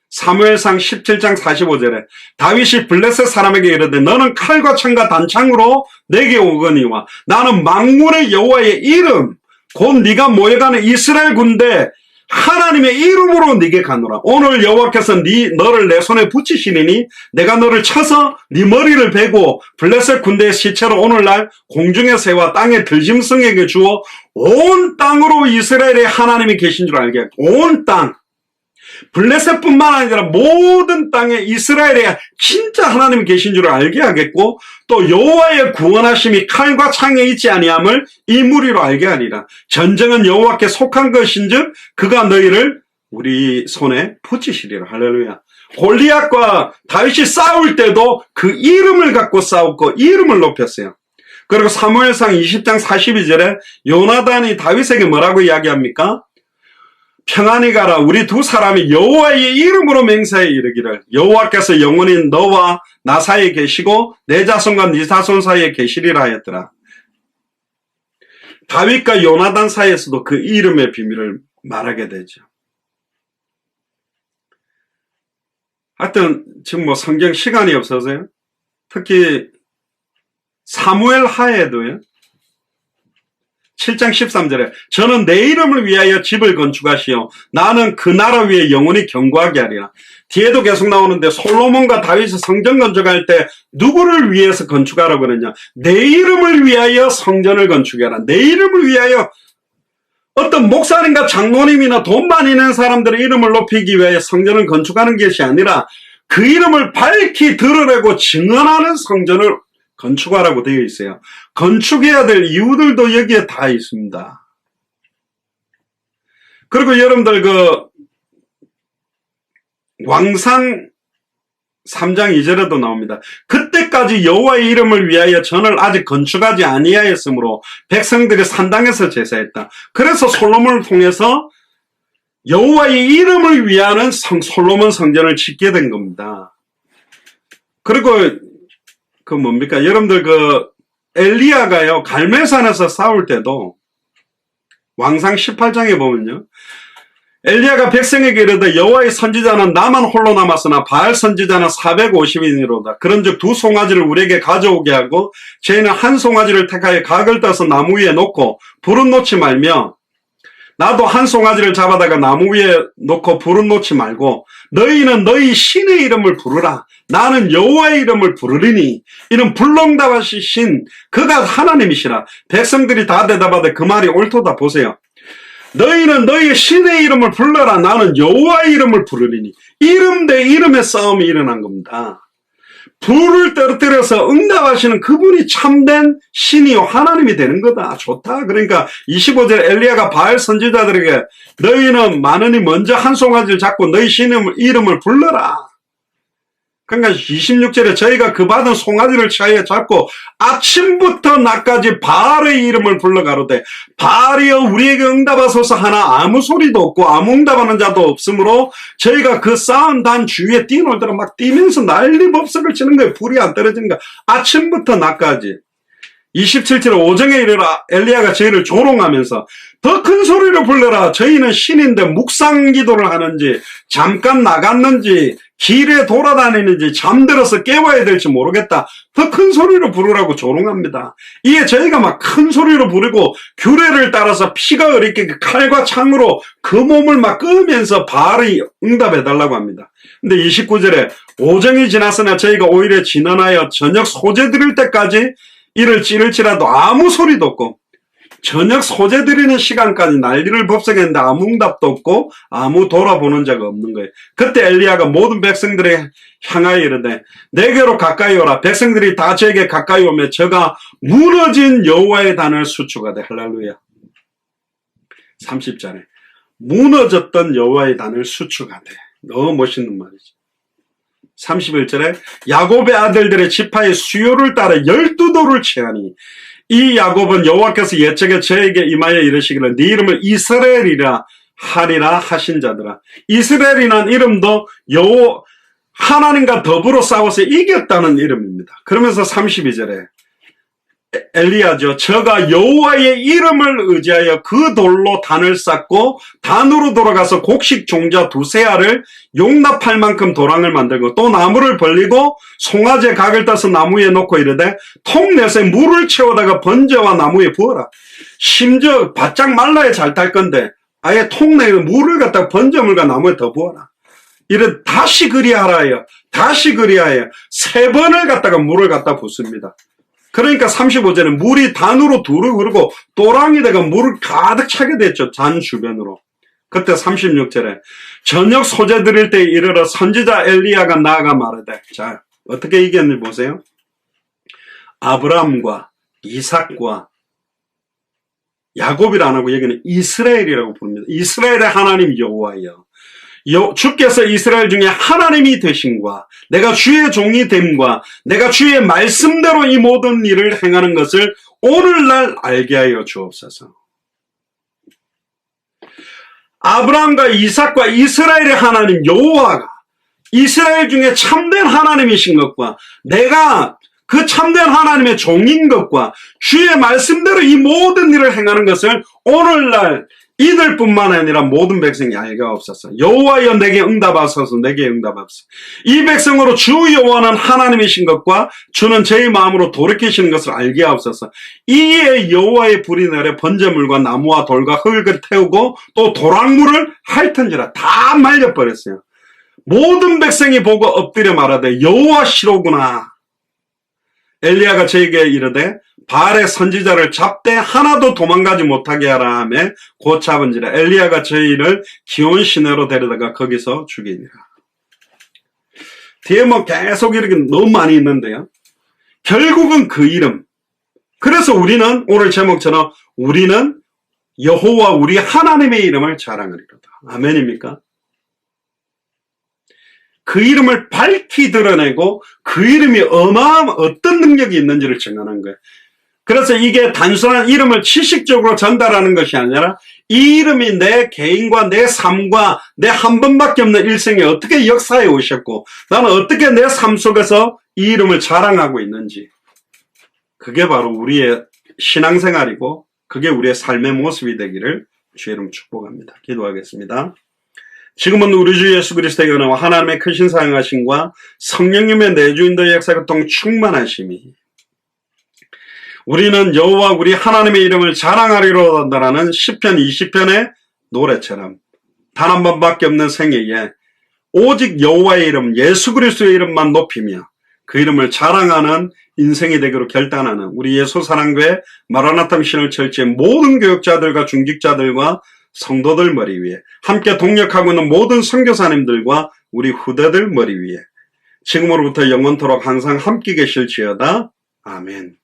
사무엘상 17장 45절에 다윗이 블레셋 사람에게 이르되 너는 칼과 창과 단창으로 내게 오거니와 나는 만군의 여호와의 이름 곧 네가 모여가는 이스라엘 군대 하나님의 이름으로 네게 가노라. 오늘 여호와께서 너를 내 손에 붙이시리니 내가 너를 쳐서 네 머리를 베고 블레셋 군대의 시체로 오늘날 공중의 새와 땅의 들짐승에게 주어 온 땅으로 이스라엘의 하나님이 계신 줄 알게. 온 땅. 블레셋뿐만 아니라 모든 땅에 이스라엘의 진짜 하나님이 계신 줄 알게 하겠고 또 여호와의 구원하심이 칼과 창에 있지 아니함을 이 무리로 알게 하리라. 전쟁은 여호와께 속한 것인즉 그가 너희를 우리 손에 붙이시리라. 할렐루야. 골리앗과 다윗이 싸울 때도 그 이름을 갖고 싸웠고 이름을 높였어요. 그리고 사무엘상 20장 42절에 요나단이 다윗에게 뭐라고 이야기합니까? 평안히 가라. 우리 두 사람이 여호와의 이름으로 맹세하여 이르기를 여호와께서 영원히 너와 나 사이에 계시고 내 자손과 네 자손 사이에 계시리라 하였더라. 다윗과 요나단 사이에서도 그 이름의 비밀을 말하게 되죠. 하여튼 지금 뭐 성경 시간이 없어서요. 특히 사무엘 하에도요. 7장 13절에 저는 내 이름을 위하여 집을 건축하시오 나는 그 나라 위에 영원히 견고하게 하리라. 뒤에도 계속 나오는데 솔로몬과 다윗이 성전 건축할 때 누구를 위해서 건축하라고 그러냐? 내 이름을 위하여 성전을 건축해라. 내 이름을 위하여. 어떤 목사님과 장로님이나 돈 많이 낸 사람들의 이름을 높이기 위해 성전을 건축하는 것이 아니라 그 이름을 밝히 드러내고 증언하는 성전을 건축하라고 되어 있어요. 건축해야 될 이유들도 여기에 다 있습니다. 그리고 여러분들 왕상 3장 2절에도 나옵니다. 그때까지 여호와의 이름을 위하여 전을 아직 건축하지 아니하였으므로 백성들이 산당에서 제사했다. 그래서 솔로몬을 통해서 여호와의 이름을 위하는 솔로몬 성전을 짓게 된 겁니다. 그리고 뭡니까? 여러분들 엘리야가요 갈멜산에서 싸울 때도 왕상 18장에 보면요. 엘리야가 백성에게 이르되 여호와의 선지자는 나만 홀로 남았으나 바알 선지자는 450인이로다. 그런즉 두 송아지를 우리에게 가져오게 하고 저희는 한 송아지를 택하여 각을 떠서 나무 위에 놓고 불은 놓지 말며 나도 한 송아지를 잡아다가 나무 위에 놓고 불은 놓지 말고 너희는 너희 신의 이름을 부르라. 나는 여호와의 이름을 부르리니 이는 불능답하신 그가 하나님이시라. 백성들이 다 대답하되 그 말이 옳도다. 보세요. 너희는 너희 신의 이름을 불러라. 나는 여호와의 이름을 부르리니. 이름 대 이름의 싸움이 일어난 겁니다. 불을 떨어뜨려서 응답하시는 그분이 참된 신이요 하나님이 되는 거다. 좋다. 그러니까 25절 엘리야가 바알 선지자들에게 너희는 많으니 먼저 한 송아지를 잡고 너희 신의 이름을 불러라. 그러니까 26절에 저희가 그 받은 송아지를 차에 잡고 아침부터 낮까지 바알의 이름을 불러가로되 바알이여 우리에게 응답하소서 하나 아무 소리도 없고 아무 응답하는 자도 없으므로 저희가 그 쌓은 단 주위에 뛰놀더라. 막 뛰면서 난리법석을 치는 거예요. 불이 안 떨어지는 거야. 아침부터 낮까지. 27절 오정에 이르라 엘리야가 저희를 조롱하면서 더 큰 소리로 불러라. 저희는 신인데 묵상 기도를 하는지 잠깐 나갔는지 길에 돌아다니는지 잠들어서 깨워야 될지 모르겠다. 더 큰 소리로 부르라고 조롱합니다. 이게 저희가 막 큰 소리로 부르고 규례를 따라서 피가 흐르게 칼과 창으로 그 몸을 막 끄면서 바알이 응답해달라고 합니다. 근데 29절에 오정이 지났으나 저희가 오히려 진언하여 저녁 소재 드릴 때까지 이를 찌를지라도 아무 소리도 없고 저녁 소재 드리는 시간까지 난리를 법석했는데 아무 응답도 없고 아무 돌아보는 자가 없는 거예요. 그때 엘리야가 모든 백성들에 향하여 이르되 내게로 가까이 오라. 백성들이 다 저에게 가까이 오며 저가 무너진 여호와의 단을 수축하되. 할렐루야. 30절에 무너졌던 여호와의 단을 수축하되. 너무 멋있는 말이지. 31절에 야곱의 아들들의 지파의 수요를 따라 12도를 취하니 이 야곱은 여호와께서 옛적에 저에게 임하여 이르시기를 네 이름을 이스라엘이라 하리라 하신 자들아. 이스라엘이란 이름도 하나님과 더불어 싸워서 이겼다는 이름입니다. 그러면서 32절에 엘리야죠. 저가 여호와의 이름을 의지하여 그 돌로 단을 쌓고 단으로 돌아가서 곡식 종자 2세 알을 용납할 만큼 도랑을 만들고 또 나무를 벌리고 송아지의 각을 따서 나무에 놓고 이르되 통넷에 물을 채우다가 번제와 나무에 부어라. 심지어 바짝 말라야 잘 탈 건데 아예 통내에 물을 갖다가 번제물과 나무에 더 부어라. 이래 다시 그리하라요. 다시 그리하여 3번을 갖다가 물을 갖다 붓습니다. 그러니까 35절에 물이 단으로 두루 흐르고 또랑이 돼가 물을 가득 차게 됐죠. 잔 주변으로. 그때 36절에 저녁 소재 드릴 때 이르러 선지자 엘리야가 나아가 말하되. 자, 어떻게 이겼는지 보세요. 아브라함과 이삭과 야곱이라 안 하고 여기는 이스라엘이라고 부릅니다. 이스라엘의 하나님 여호와여. 주께서 이스라엘 중에 하나님이 되신과 내가 주의 종이 됨과 내가 주의 말씀대로 이 모든 일을 행하는 것을 오늘날 알게 하여 주옵소서. 아브라함과 이삭과 이스라엘의 하나님 여호와가 이스라엘 중에 참된 하나님이신 것과 내가 그 참된 하나님의 종인 것과 주의 말씀대로 이 모든 일을 행하는 것을 오늘날 이들뿐만 아니라 모든 백성이 알게하옵소서. 여호와여 내게 응답하소서. 내게 응답하소서. 이 백성으로 주 여호와는 하나님이신 것과 주는 제 마음으로 돌이키시는 것을 알게 하옵소서. 이에 여호와의 불이 내려 번제물과 나무와 돌과 흙을 태우고 또 도랑물을 핥은지라. 다 말려버렸어요. 모든 백성이 보고 엎드려 말하되 여호와시로구나. 엘리야가 저에게 이르되 바알의 선지자를 잡되 하나도 도망가지 못하게 하라 하며 곧 잡은지라. 엘리야가 저희를 기온 시내로 데려다가 거기서 죽이니라. 뒤에 뭐 계속 이렇게 너무 많이 있는데요. 결국은 그 이름. 그래서 우리는 오늘 제목처럼 우리는 여호와 우리 하나님의 이름을 자랑하리로다. 아멘입니까? 그 이름을 밝히 드러내고 그 이름이 어떤 능력이 있는지를 증언한 거예요. 그래서 이게 단순한 이름을 지식적으로 전달하는 것이 아니라 이 이름이 내 개인과 내 삶과 내 한 번밖에 없는 일생에 어떻게 역사해 오셨고 나는 어떻게 내 삶 속에서 이 이름을 자랑하고 있는지, 그게 바로 우리의 신앙생활이고 그게 우리의 삶의 모습이 되기를 주의 이름 축복합니다. 기도하겠습니다. 지금은 우리 주 예수 그리스도의 은혜와 하나님의 크신 사랑하심과 성령님의 내주인도의 역사교통 충만하심이 우리는 여호와 우리 하나님의 이름을 자랑하리로다라는 시편 20편의 노래처럼 단 한 번밖에 없는 생애에 오직 여호와의 이름 예수 그리스도의 이름만 높이며 그 이름을 자랑하는 인생이 되기로 결단하는 우리 예수 사랑교회 마라나타 미션을 철저히 모든 교육자들과 중직자들과 성도들 머리 위에 함께 동력하고 있는 모든 선교사님들과 우리 후대들 머리 위에 지금으로부터 영원토록 항상 함께 계실지어다. 아멘.